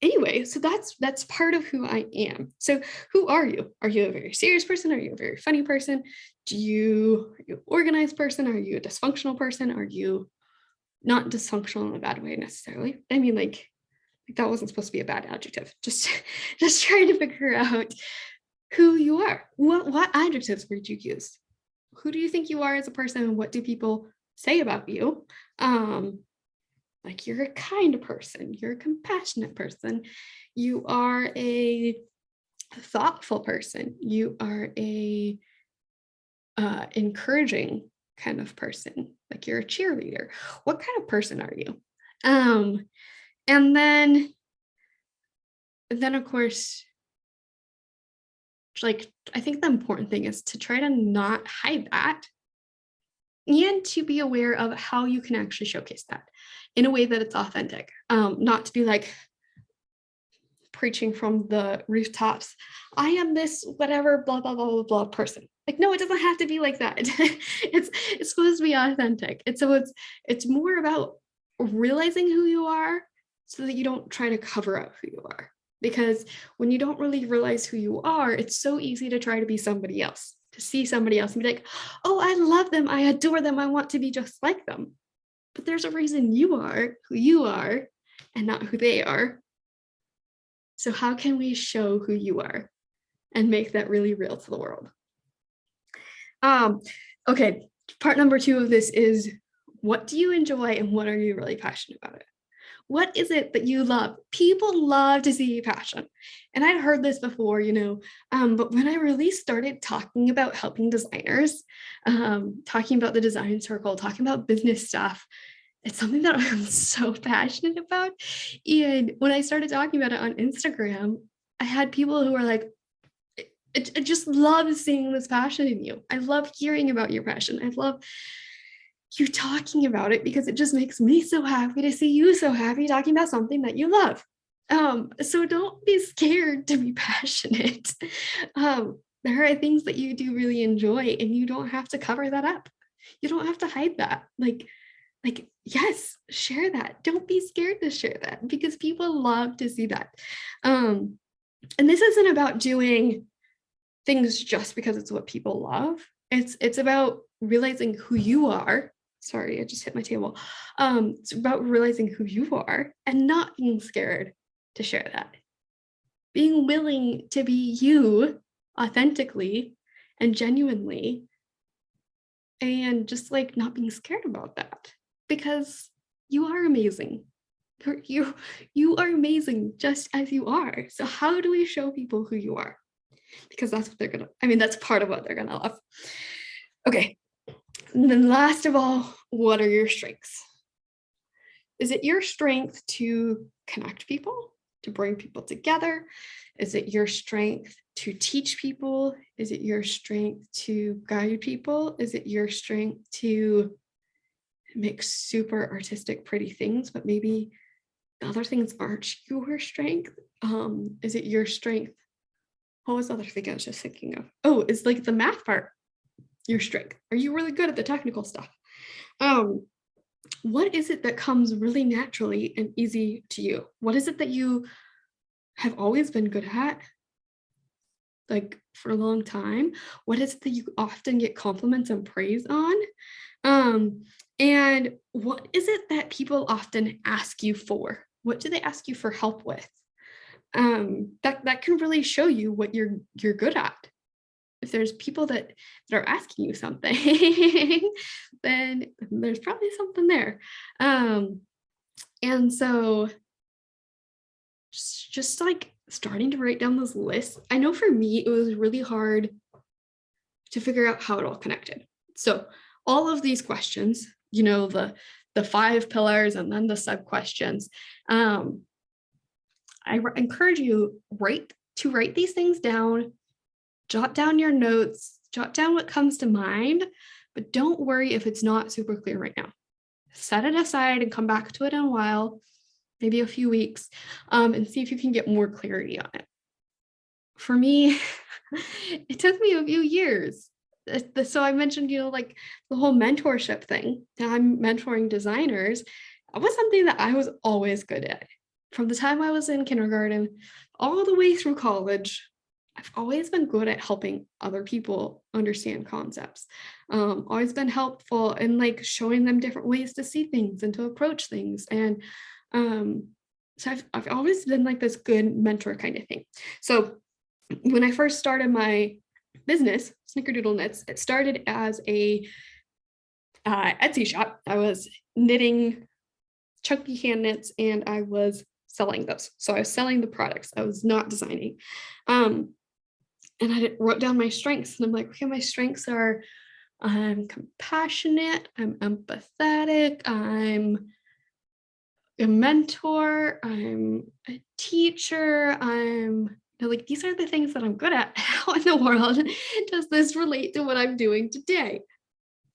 Anyway, so that's part of who I am. So who are you? Are you a very serious person? Are you a very funny person? Are you an organized person? Are you a dysfunctional person? Are you not dysfunctional in a bad way necessarily? I mean, like that wasn't supposed to be a bad adjective. Just trying to figure out who you are. What adjectives would you use? Who do you think you are as a person? What do people say about you? Like you're a kind person, you're a compassionate person, you are a thoughtful person, you are a encouraging kind of person, like you're a cheerleader. What kind of person are you? And then of course, like I think the important thing is to try to not hide that and to be aware of how you can actually showcase that in a way that it's authentic. Not to be like preaching from the rooftops, I am this whatever blah blah blah blah blah person. Like, no, it doesn't have to be like that. It's supposed to be authentic. And so it's more about realizing who you are so that you don't try to cover up who you are. Because when you don't really realize who you are, it's so easy to try to be somebody else, to see somebody else and be like, oh, I love them, I adore them, I want to be just like them. But there's a reason you are who you are and not who they are. So how can we show who you are and make that really real to the world? Okay, part number 2 of this is, what do you enjoy and what are you really passionate about it? What is it that you love? People love to see passion. And I'd heard this before, but when I really started talking about helping designers, talking about the design circle, talking about business stuff, it's something that I'm so passionate about. And when I started talking about it on Instagram, I had people who were like, I just love seeing this passion in you. I love hearing about your passion. I love you talking about it because it just makes me so happy to see you so happy talking about something that you love. So don't be scared to be passionate. There are things that you do really enjoy and you don't have to cover that up. You don't have to hide that. Like, yes, share that. Don't be scared to share that because people love to see that. And this isn't about doing things just because it's what people love. It's about realizing who you are. Sorry, I just hit my table. It's about realizing who you are and not being scared to share that. Being willing to be you authentically and genuinely, and just like not being scared about that because you are amazing. You are amazing just as you are. So how do we show people who you are? Because that's what that's part of what they're gonna love. Okay. And then last of all, what are your strengths? Is it your strength to connect people, to bring people together? Is it your strength to teach people? Is it your strength to guide people? Is it your strength to make super artistic, pretty things, but maybe the other things aren't your strength? Is it your strength? What was the other thing I was just thinking of? Oh, it's like the math part, your strength. Are you really good at the technical stuff? What is it that comes really naturally and easy to you? What is it that you have always been good at, like for a long time? What is it that you often get compliments and praise on? And what is it that people often ask you for? What do they ask you for help with? That can really show you what you're good at. If there's people that are asking you something, then there's probably something there. And so just like starting to write down those lists. I know for me, it was really hard to figure out how it all connected. So all of these questions, the 5 pillars and then the sub questions, I encourage you to write these things down, jot down your notes, jot down what comes to mind, but don't worry if it's not super clear right now. Set it aside and come back to it in a while, maybe a few weeks, and see if you can get more clarity on it. For me, it took me a few years. So I mentioned, like the whole mentorship thing. Now I'm mentoring designers. That was something that I was always good at. From the time I was in kindergarten all the way through college, I've always been good at helping other people understand concepts. Always been helpful in like showing them different ways to see things and to approach things. And so I've always been like this good mentor kind of thing. So when I first started my business, Snickerdoodle Knits, it started as a Etsy shop. I was knitting chunky hand knits and I was selling those. So I was selling the products. I was not designing. And I wrote down my strengths and I'm like, okay, my strengths are I'm compassionate, I'm empathetic, I'm a mentor, I'm a teacher, like these are the things that I'm good at. How in the world does this relate to what I'm doing today?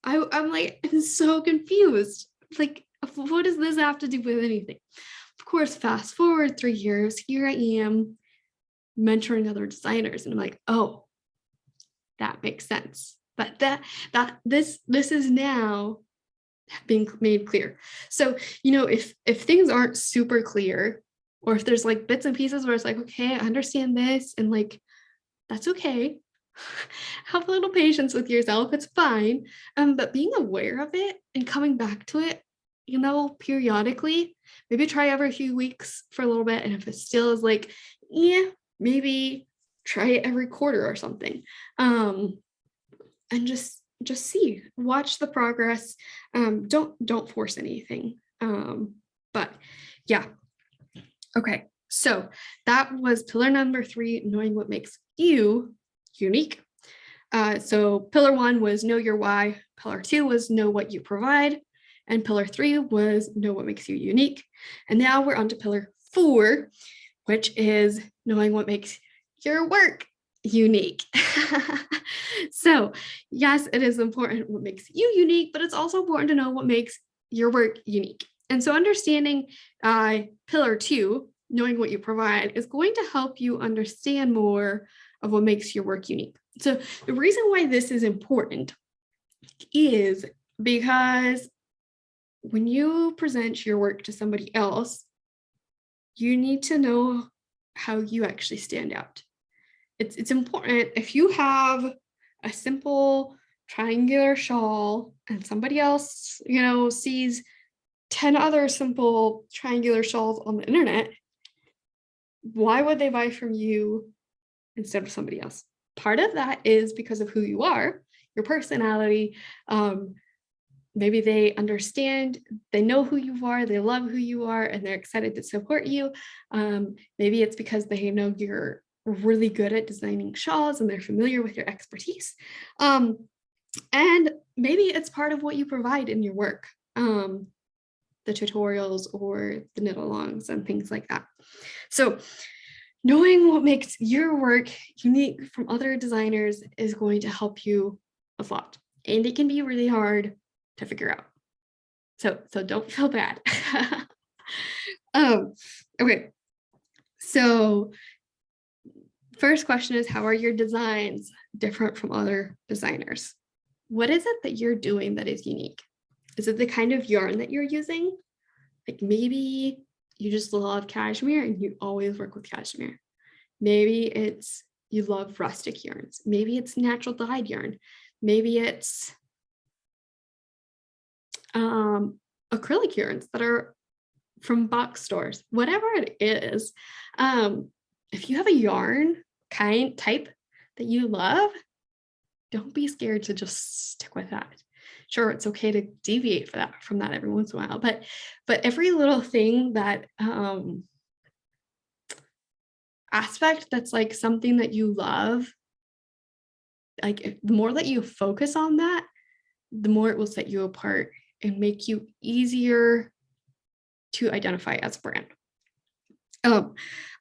I'm like, I'm so confused. Like, what does this have to do with anything? Of course, fast forward 3 years, here I am mentoring other designers. And I'm like, oh, that makes sense. But this is now being made clear. So, if things aren't super clear, or if there's like bits and pieces where it's like, okay, I understand this, and like, that's okay. Have a little patience with yourself. It's fine. But being aware of it and coming back to it, periodically, maybe try every few weeks for a little bit. And if it still is like, yeah, maybe try it every quarter or something. And just watch the progress. Don't force anything. But yeah. Okay. So that was pillar number 3, knowing what makes you unique. So pillar 1 was know your why. Pillar 2 was know what you provide. And pillar 3 was know what makes you unique. And now we're on to pillar 4, which is knowing what makes your work unique. So yes, it is important what makes you unique, but it's also important to know what makes your work unique. And so understanding pillar 2, knowing what you provide, is going to help you understand more of what makes your work unique. So the reason why this is important is because when you present your work to somebody else, you need to know how you actually stand out. It's important. If you have a simple triangular shawl and somebody else, sees 10 other simple triangular shawls on the internet, why would they buy from you instead of somebody else? Part of that is because of who you are, your personality. Maybe they understand, they know who you are, they love who you are, and they're excited to support you. Maybe it's because they know you're really good at designing shawls and they're familiar with your expertise. And maybe it's part of what you provide in your work, the tutorials or the knit alongs and things like that. So knowing what makes your work unique from other designers is going to help you a lot. And it can be really hard to figure out. So don't feel bad. Okay. So first question is, how are your designs different from other designers? What is it that you're doing that is unique? Is it the kind of yarn that you're using? Like maybe you just love cashmere and you always work with cashmere. Maybe it's you love rustic yarns. Maybe it's natural dyed yarn. Maybe it's acrylic yarns that are from box stores. Whatever it is, if you have a yarn type that you love, don't be scared to just stick with that. Sure, it's okay to deviate from that every once in a while, but every little thing that aspect that's like something that you love, like the more that you focus on that, the more it will set you apart and make you easier to identify as a brand.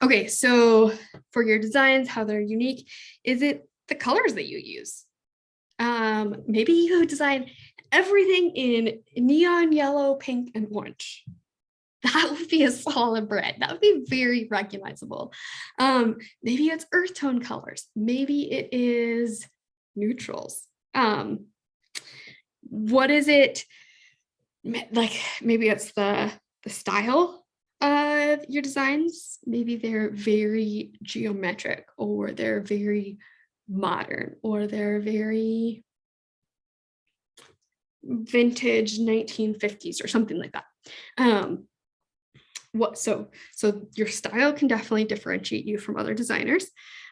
Okay, so for your designs, how they're unique, is it the colors that you use? Maybe you design everything in neon yellow, pink, and orange. That would be a solid brand. That would be very recognizable. Maybe it's earth tone colors. Maybe it is neutrals. What is it? Like maybe it's the style of your designs. Maybe they're very geometric, or they're very modern, or they're very vintage 1950s or something like that. So your style can definitely differentiate you from other designers.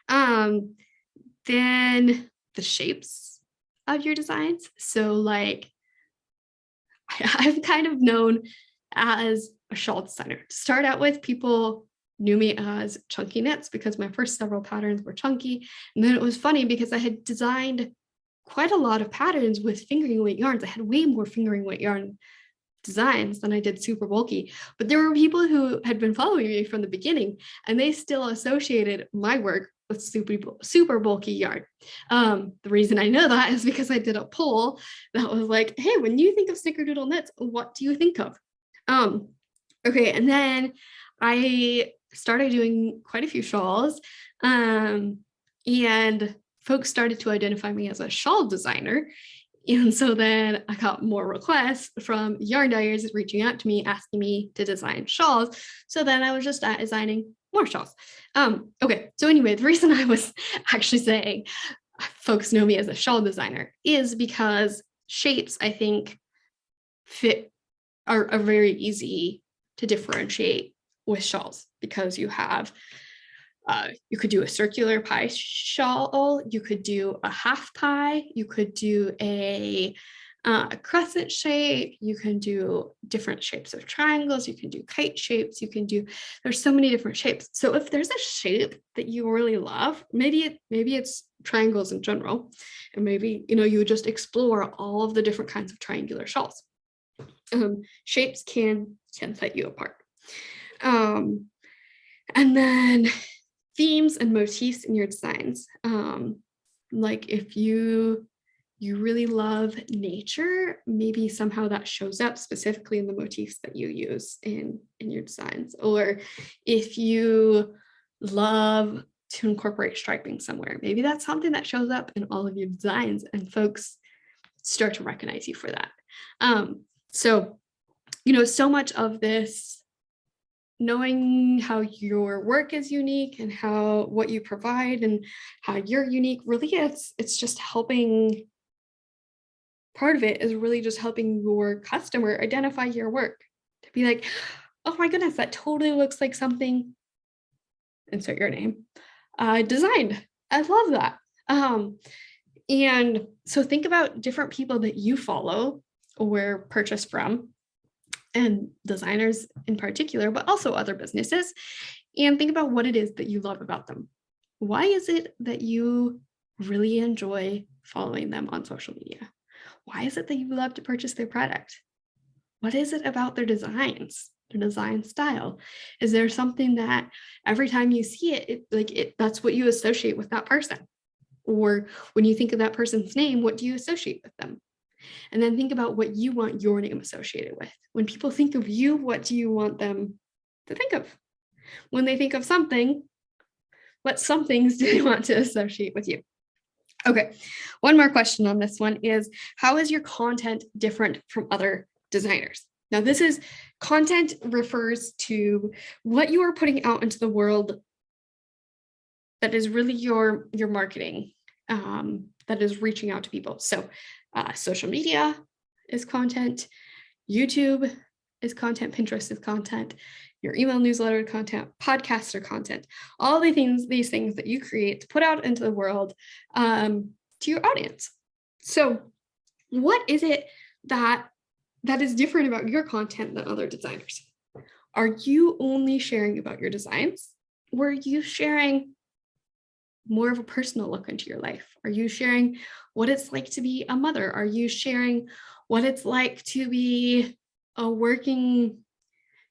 Then the shapes of your designs. So like I'm kind of known as a shawl designer. To start out with, people knew me as Chunky Knits because my first several patterns were chunky. And then it was funny because I had designed quite a lot of patterns with fingering weight yarns. I had way more fingering weight yarn designs than I did super bulky. But there were people who had been following me from the beginning, and they still associated my work with super bulky yarn. The reason I know that is because I did a poll that was like, hey, when you think of snickerdoodle knits, what do you think of? Okay, and then I started doing quite a few shawls, and folks started to identify me as a shawl designer. And so then I got more requests from yarn dyers reaching out to me, asking me to design shawls. So then I was just designing more shawls. Okay, so anyway, the reason I was actually saying folks know me as a shawl designer is because shapes, I think, are very easy to differentiate with shawls, because you have you could do a circular pie shawl, you could do a half pie, you could do a crescent shape, you can do different shapes of triangles, you can do kite shapes, there's so many different shapes. So if there's a shape that you really love, maybe it's triangles in general, and maybe you would just explore all of the different kinds of triangular shawls. Shapes can set you apart. And then themes and motifs in your designs. Like if you really love nature, maybe somehow that shows up specifically in the motifs that you use in your designs. Or if you love to incorporate striping somewhere, maybe that's something that shows up in all of your designs, and folks start to recognize you for that. So so much of this, knowing how your work is unique and what you provide and how you're unique, really it's just helping. Part of it is really just helping your customer identify your work, to be like, oh my goodness, that totally looks like something, insert your name, designed. I love that. And so think about different people that you follow or purchase from, and designers in particular, but also other businesses, and think about what it is that you love about them. Why is it that you really enjoy following them on social media? Why is it that you love to purchase their product? What is it about their designs, their design style? Is there something that every time you see it, that's what you associate with that person? Or when you think of that person's name, what do you associate with them? And then think about what you want your name associated with. When people think of you, what do you want them to think of? When they think of something, what somethings do they want to associate with you? Okay, one more question on this one is, how is your content different from other designers? Now, content refers to what you are putting out into the world that is really your marketing, that is reaching out to people. So social media is content, YouTube is content, Pinterest is content, your email newsletter content, podcasts are content, all these things that you create to put out into the world, to your audience. So what is it that is different about your content than other designers? Are you only sharing about your designs? Or are you sharing more of a personal look into your life? Are you sharing what it's like to be a mother? Are you sharing what it's like to be a working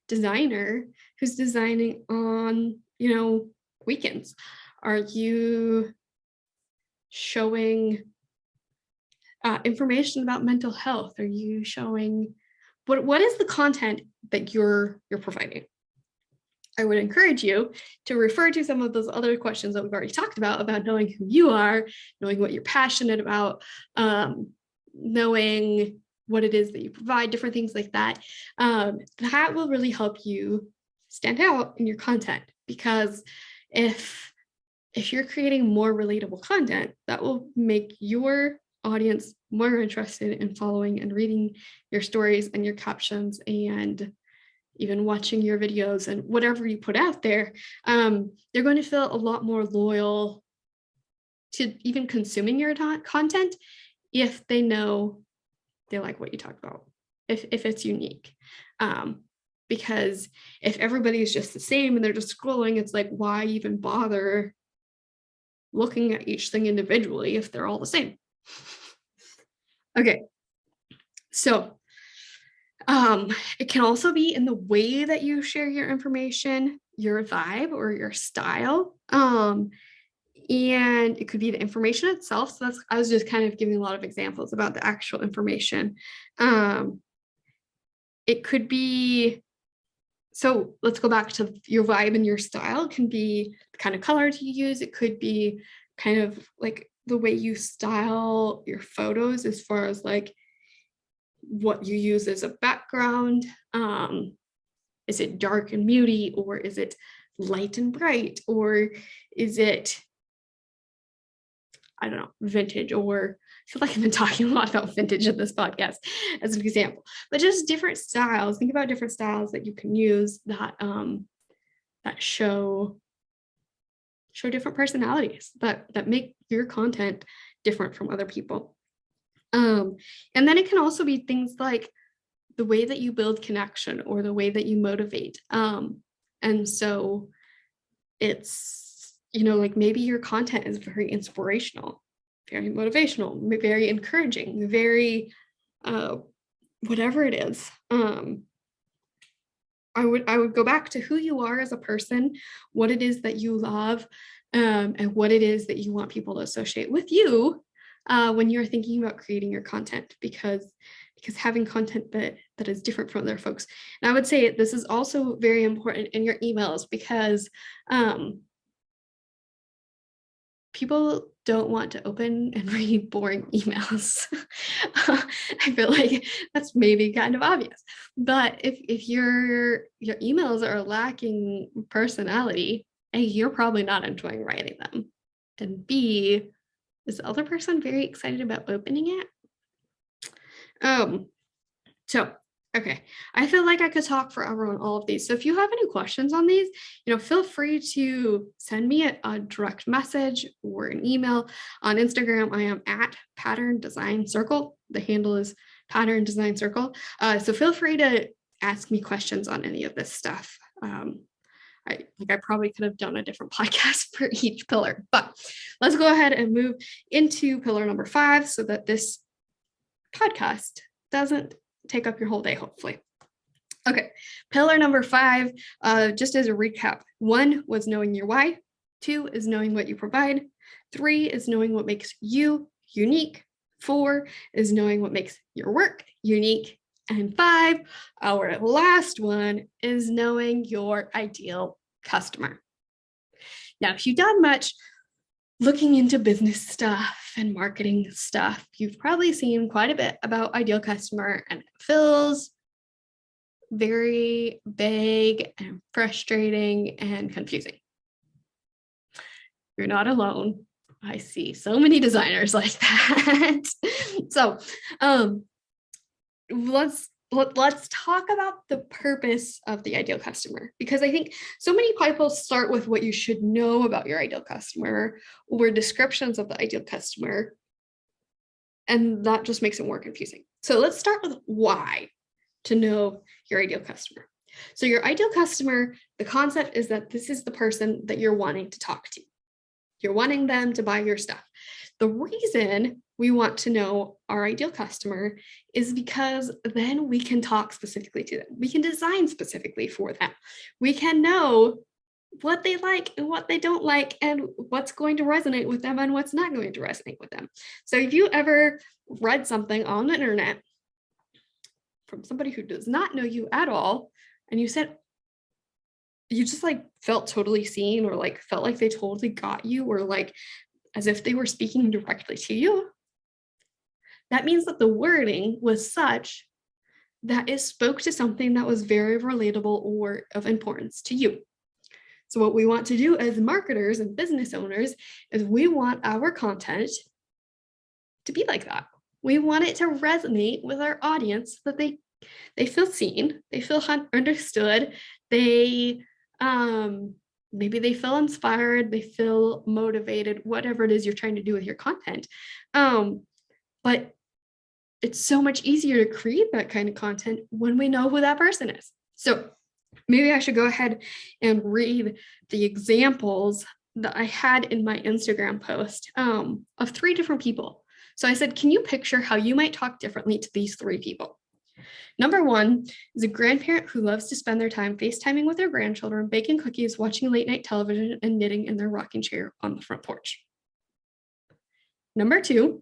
designer who's designing on, weekends? Are you showing information about mental health? Are you showing what is the content that you're providing? I would encourage you to refer to some of those other questions that we've already talked about knowing who you are, knowing what you're passionate about, knowing what it is that you provide, different things like that. That will really help you stand out in your content, because if you're creating more relatable content, that will make your audience more interested in following and reading your stories and your captions and even watching your videos and whatever you put out there. They're going to feel a lot more loyal to even consuming your content if they know they like what you talk about, if it's unique. Because if everybody's just the same and they're just scrolling, it's like, why even bother looking at each thing individually if they're all the same? Okay, so it can also be in the way that you share your information, your vibe or your style. And it could be the information itself. So I was just kind of giving a lot of examples about the actual information. It could be, so let's go back to your vibe and your style. It can be the kind of colors you use. It could be kind of like the way you style your photos as far as like what you use as a background. Is it dark and moody, or is it light and bright, or is it, I don't know, vintage? Or I feel like I've been talking a lot about vintage in this podcast as an example, but just different styles. Think about different styles that you can use that that show different personalities, that make your content different from other people. And then it can also be things like the way that you build connection or the way that you motivate. And so it's, like maybe your content is very inspirational, very motivational, very encouraging, very whatever it is. I would go back to who you are as a person, what it is that you love, and what it is that you want people to associate with you when you're thinking about creating your content, because having content that is different from other folks. And I would say this is also very important in your emails, because people don't want to open and read boring emails. I feel like that's maybe kind of obvious, but if your emails are lacking personality, A, you're probably not enjoying writing them, and B, is the other person very excited about opening it? So, okay, I feel like I could talk forever on all of these. So if you have any questions on these, feel free to send me a direct message or an email. On Instagram, I am at Pattern Design Circle. The handle is Pattern Design Circle. So feel free to ask me questions on any of this stuff. I probably could have done a different podcast for each pillar, but let's go ahead and move into pillar number 5 so that this podcast doesn't take up your whole day, hopefully. Okay, pillar number 5, just as a recap: 1 was knowing your why, 2 is knowing what you provide, 3 is knowing what makes you unique, 4 is knowing what makes your work unique, and 5, our last one, is knowing your ideal customer. Now, if you've done much looking into business stuff and marketing stuff, you've probably seen quite a bit about ideal customer, and it feels very vague and frustrating and confusing. You're not alone. I see so many designers like that. So let's talk about the purpose of the ideal customer, because I think so many people start with what you should know about your ideal customer or descriptions of the ideal customer, and that just makes it more confusing. So let's start with why to know your ideal customer. So your ideal customer, the concept is that this is the person that you're wanting to talk to. You're wanting them to buy your stuff. The reason we want to know our ideal customer is because then we can talk specifically to them. We can design specifically for them. We can know what they like and what they don't like, and what's going to resonate with them and what's not going to resonate with them. So if you ever read something on the internet from somebody who does not know you at all, and you said, you just like felt totally seen, or like felt like they totally got you, or like as if they were speaking directly to you, that means that the wording was such that it spoke to something that was very relatable or of importance to you. So what we want to do as marketers and business owners is we want our content to be like that. We want it to resonate with our audience, so that they feel seen, they feel understood, they maybe they feel inspired, they feel motivated, whatever it is you're trying to do with your content. But it's so much easier to create that kind of content when we know who that person is. So maybe I should go ahead and read the examples that I had in my Instagram post of 3 different people. So I said, can you picture how you might talk differently to these 3 people? Number 1 is a grandparent who loves to spend their time FaceTiming with their grandchildren, baking cookies, watching late night television, and knitting in their rocking chair on the front porch. Number 2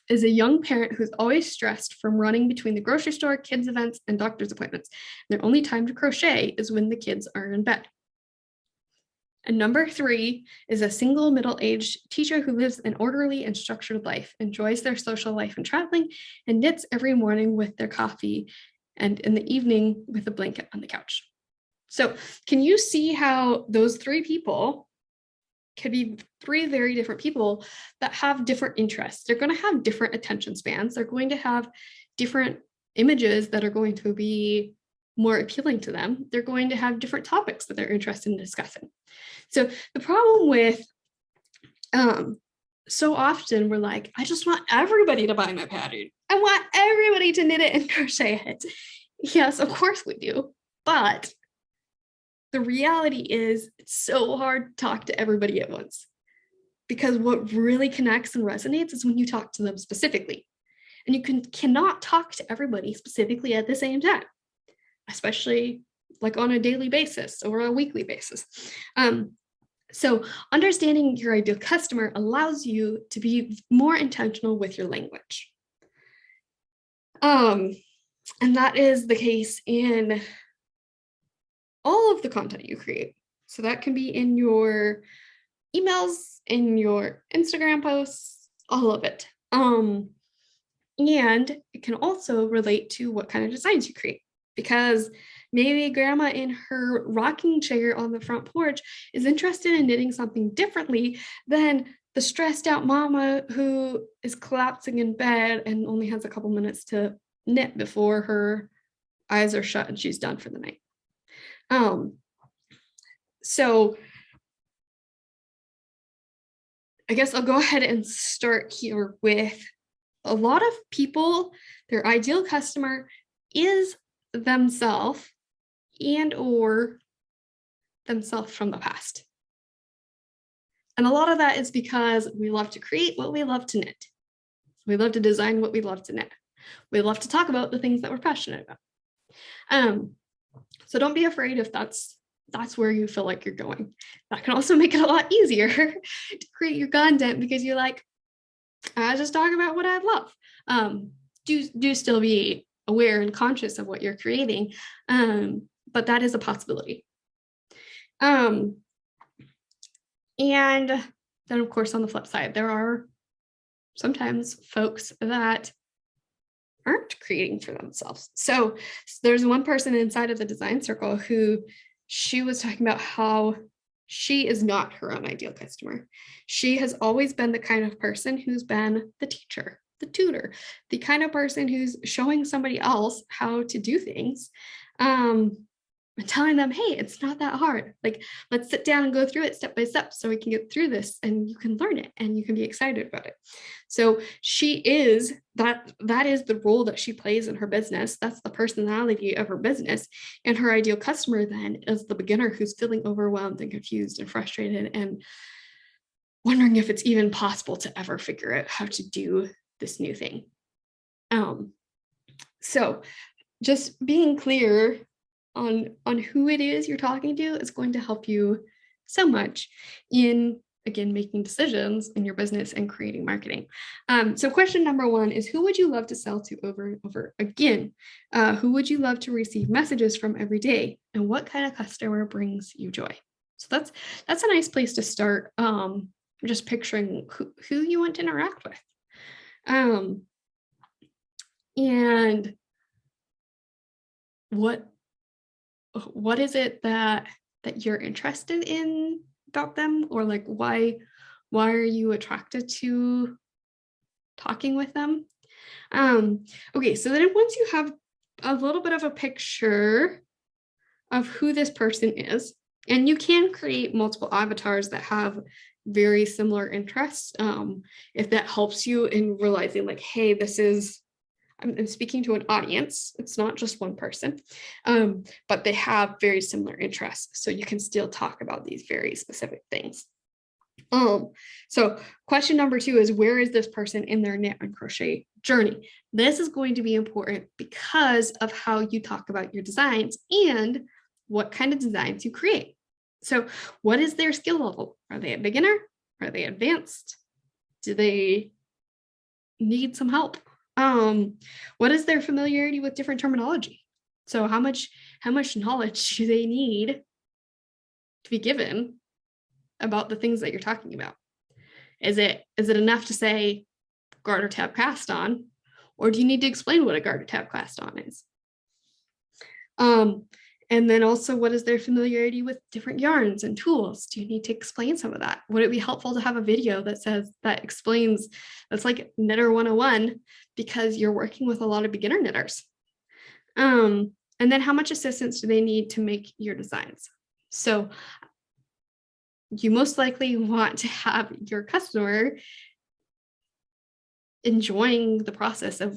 is a young parent who's always stressed from running between the grocery store, kids' events, and doctor's appointments. Their only time to crochet is when the kids are in bed. And number 3 is a single middle-aged teacher who lives an orderly and structured life, enjoys their social life and traveling, and knits every morning with their coffee and in the evening with a blanket on the couch. So can you see how those 3 people could be 3 very different people that have different interests? They're going to have different attention spans. They're going to have different images that are going to be more appealing to them. They're going to have different topics that they're interested in discussing. So the problem with so often we're like, I just want everybody to buy my pattern. I want everybody to knit it and crochet it. Yes, of course we do. But the reality is it's so hard to talk to everybody at once, because what really connects and resonates is when you talk to them specifically. And you cannot talk to everybody specifically at the same time, especially like on a daily basis or a weekly basis. So understanding your ideal customer allows you to be more intentional with your language. And that is the case in all of the content you create. So that can be in your emails, in your Instagram posts, all of it. And it can also relate to what kind of designs you create, because maybe grandma in her rocking chair on the front porch is interested in knitting something differently than the stressed out mama who is collapsing in bed and only has a couple minutes to knit before her eyes are shut and she's done for the night. So I guess I'll go ahead and start here with a lot of people, their ideal customer is themselves and or themselves from the past. And a lot of that is because we love to create what we love to knit. We love to design what we love to knit. We love to talk about the things that we're passionate about. So don't be afraid if that's where you feel like you're going. That can also make it a lot easier to create your content, because you're like, I just talk about what I love. Do still be aware and conscious of what you're creating, but that is a possibility. And then, of course, on the flip side, there are sometimes folks that aren't creating for themselves. So there's one person inside of the design circle who she was talking about how she is not her own ideal customer. She has always been the kind of person who's been the teacher, the tutor, the kind of person who's showing somebody else how to do things, and telling them, hey, it's not that hard. Like, let's sit down and go through it step by step so we can get through this and you can learn it and you can be excited about it. So she is, that is the role that she plays in her business. That's the personality of her business. And her ideal customer then is the beginner who's feeling overwhelmed and confused and frustrated and wondering if it's even possible to ever figure out how to do this new thing. So just being clear on who it is you're talking to is going to help you so much in, again, making decisions in your business and creating marketing. So question number one is, who would you love to sell to over and over again? Who would you love to receive messages from every day? And what kind of customer brings you joy? So that's a nice place to start. Just picturing who you want to interact with. And what is it that you're interested in about them, or like why are you attracted to talking with them? Okay, so then once you have a little bit of a picture of who this person is, and you can create multiple avatars that have very similar interests, if that helps you in realizing like, hey, this is, I'm speaking to an audience. It's not just one person, but they have very similar interests. So you can still talk about these very specific things. So question number two is, where is this person in their knit and crochet journey? This is going to be important because of how you talk about your designs and what kind of designs you create. So what is their skill level? Are they a beginner? Are they advanced? Do they need some help? What is their familiarity with different terminology? So how much knowledge do they need to be given about the things that you're talking about? Is it enough to say garter tab cast on, or do you need to explain what a garter tab cast on is? And then also, what is their familiarity with different yarns and tools? Do you need to explain some of that? Would it be helpful to have a video that explains, that's like Knitter 101, because you're working with a lot of beginner knitters? And then how much assistance do they need to make your designs? So you most likely want to have your customer enjoying the process of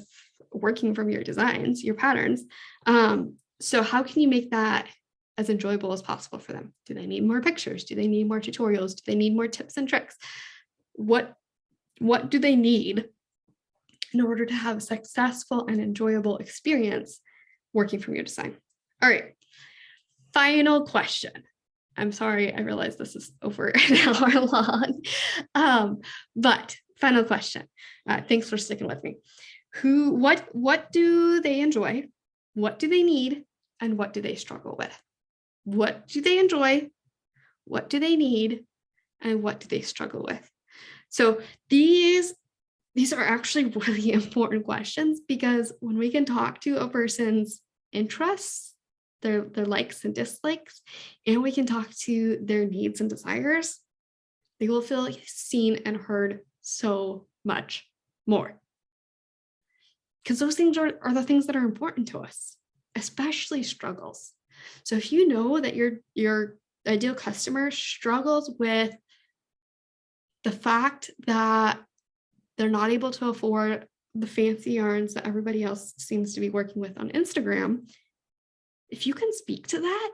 working from your designs, your patterns. So how can you make that as enjoyable as possible for them? Do they need more pictures? Do they need more tutorials? Do they need more tips and tricks? What do they need in order to have a successful and enjoyable experience working from your design? All right, final question. I'm sorry, I realize this is over an hour long, but final question. Thanks for sticking with me. What do they enjoy? What do they need? And what do they struggle with? What do they enjoy? What do they need? And what do they struggle with? So these are actually really important questions, because when we can talk to a person's interests, their likes and dislikes, and we can talk to their needs and desires, they will feel seen and heard so much more. Because those things are the things that are important to us, especially struggles. So if you know that your ideal customer struggles with the fact that they're not able to afford the fancy yarns that everybody else seems to be working with on Instagram, if you can speak to that,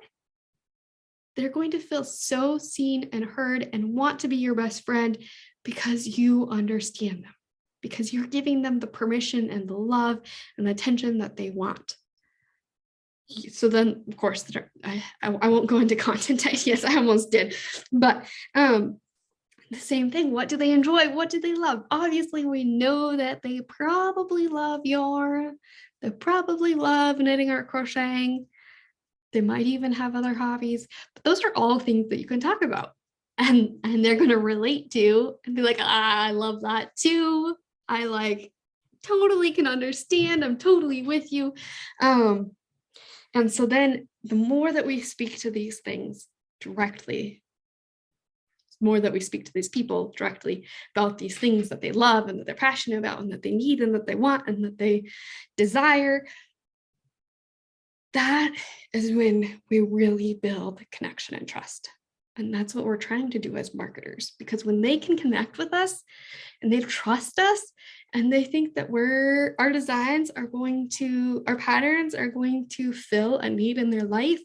they're going to feel so seen and heard and want to be your best friend, because you understand them, because you're giving them the permission and the love and the attention that they want. So then, of course, I won't go into content ideas. I almost did, but the same thing. What do they enjoy? What do they love? Obviously, we know that they probably love yarn. They probably love knitting or crocheting. They might even have other hobbies, but those are all things that you can talk about, and they're going to relate to and be like, I love that too. I totally can understand. I'm totally with you. And so then the more that we speak to these things directly, the more that we speak to these people directly about these things that they love and that they're passionate about and that they need and that they want and that they desire, that is when we really build connection and trust. And that's what we're trying to do as marketers, because when they can connect with us and they trust us and they think that our patterns are going to fill a need in their life,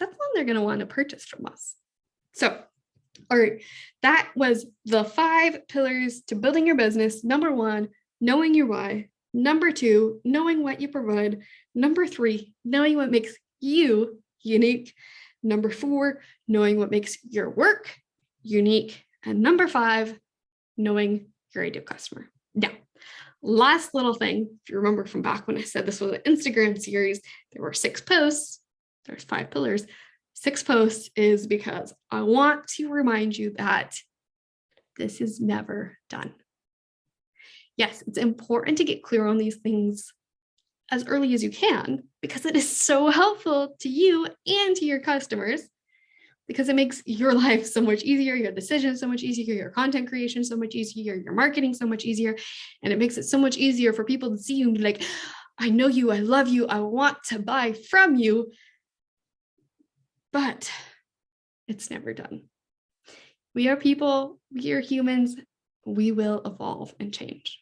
that's when they're going to want to purchase from us. So, all right, that was the 5 pillars to building your business. Number 1, knowing your why. Number 2, knowing what you provide. Number 3, knowing what makes you unique. Number 4, knowing what makes your work unique. And number 5, knowing your ideal customer. Now, last little thing, if you remember from back when I said this was an Instagram series, there were 6 posts, there's 5 pillars. 6 posts is because I want to remind you that this is never done. Yes, it's important to get clear on these things as early as you can because it is so helpful to you and to your customers because it makes your life so much easier, your decisions so much easier, your content creation so much easier, your marketing so much easier, and it makes it so much easier for people to see you and be like, I know you, I love you, I want to buy from you, but it's never done. We are people, we are humans, we will evolve and change.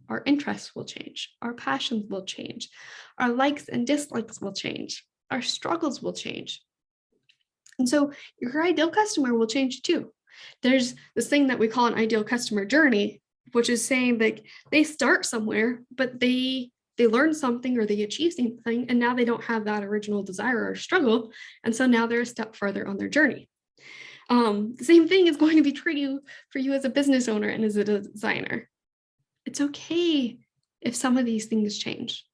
Our interests will change. Our passions will change. Our likes and dislikes will change. Our struggles will change. And so your ideal customer will change too. There's this thing that we call an ideal customer journey, which is saying that they start somewhere, but they learn something or they achieve something, and now they don't have that original desire or struggle. And so now they're a step further on their journey. The same thing is going to be true for you as a business owner and as a designer. It's okay if some of these things change,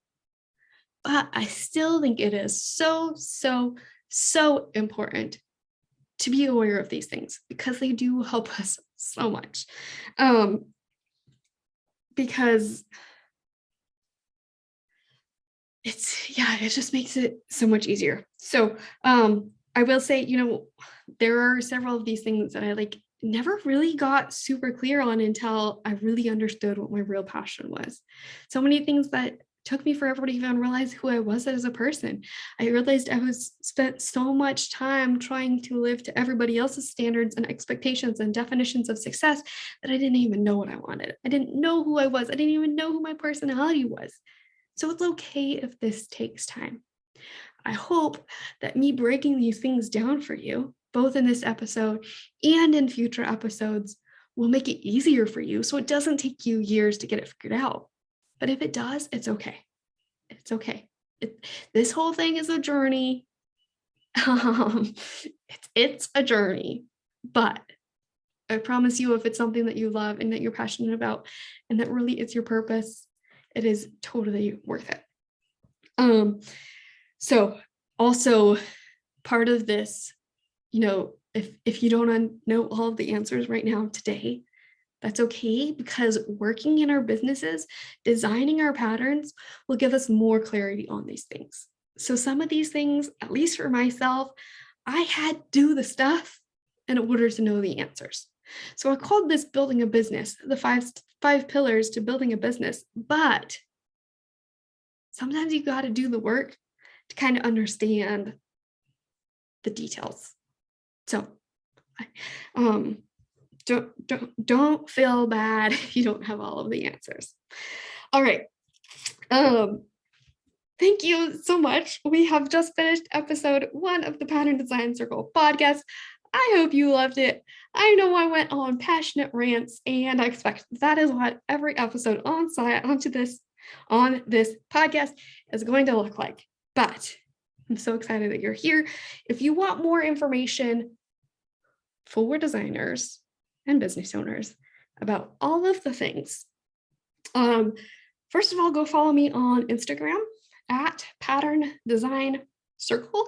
but I still think it is so important to be aware of these things because they do help us so much. Because it just makes it so much easier. So I will say, there are several of these things that I never really got super clear on until I really understood what my real passion was. So many things that took me forever to even realize who I was as a person. I realized I was spent so much time trying to live to everybody else's standards and expectations and definitions of success that I didn't even know what I wanted. I didn't know who I was. I didn't even know who my personality was. So it's okay if this takes time. I hope that me breaking these things down for you, both in this episode and in future episodes, will make it easier for you so it doesn't take you years to get it figured out. But if it does, it's okay. It's okay. This whole thing is a journey. It's a journey, but I promise you, if it's something that you love and that you're passionate about and that really is your purpose, it is totally worth it. So also part of this, if you don't know all of the answers right now today, that's okay, because working in our businesses, designing our patterns will give us more clarity on these things. So some of these things, at least for myself, I had to do the stuff in order to know the answers. So I called this building a business, the five pillars to building a business. But sometimes you got to do the work to kind of understand the details. So don't feel bad if you don't have all of the answers. All right. Thank you so much. We have just finished episode 1 of the Pattern Design Circle podcast. I hope you loved it. I know I went on passionate rants, and I expect that is what every episode on this podcast is going to look like. But I'm so excited that you're here. If you want more information for designers and business owners about all of the things, first of all, go follow me on Instagram at Pattern Design Circle,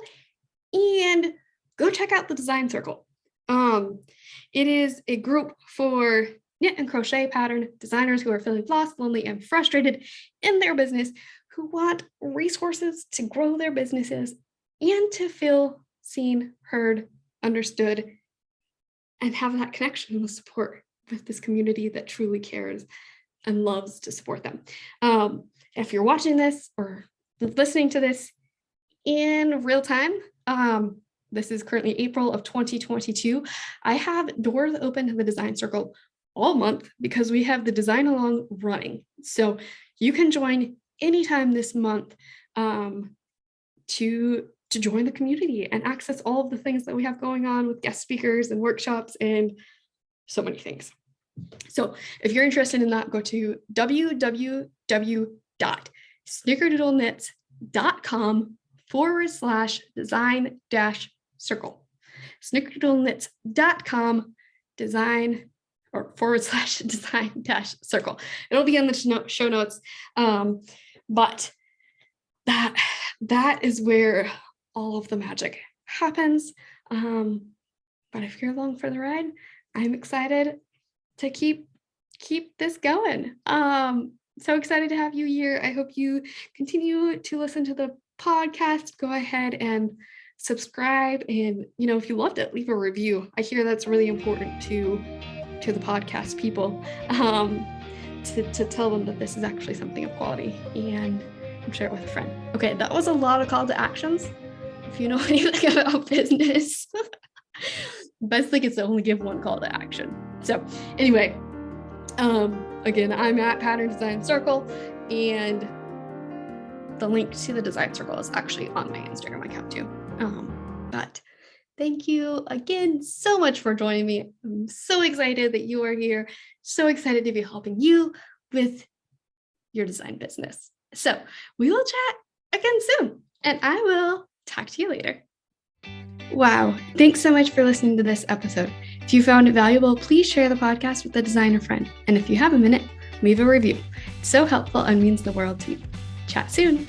and go check out the Design Circle. It is a group for knit and crochet pattern designers who are feeling lost, lonely, and frustrated in their business, who want resources to grow their businesses and to feel seen, heard, understood, and have that connection with support with this community that truly cares and loves to support them. If you're watching this or listening to this in real time, this is currently April of 2022. I have doors open to the Design Circle all month because we have the Design Along running. So you can join anytime this month to join the community and access all of the things that we have going on with guest speakers and workshops and so many things. So if you're interested in that, go to www.snickerdoodleknits.com snickerdoodleknits.com/design-circle. Snickerdoodleknits.com design or /design-circle. It'll be in the show notes. But that is where all of the magic happens. But if you're along for the ride, I'm excited to keep this going. So excited to have you here. I hope you continue to listen to the podcast. Go ahead and subscribe, and if you loved it, leave a review. I hear that's really important to the podcast people, to tell them that this is actually something of quality, and share it with a friend. Okay, that was a lot of call to actions. If you know anything about business, best thing is to only give one call to action. So anyway, again, I'm at Pattern Design Circle, and the link to the Design Circle is actually on my Instagram account too. But thank you again so much for joining me. I'm so excited that you are here. So excited to be helping you with your design business. So we will chat again soon, and I will talk to you later. Wow. Thanks so much for listening to this episode. If you found it valuable, please share the podcast with a designer friend. And if you have a minute, leave a review. It's so helpful and means the world to me. Chat soon.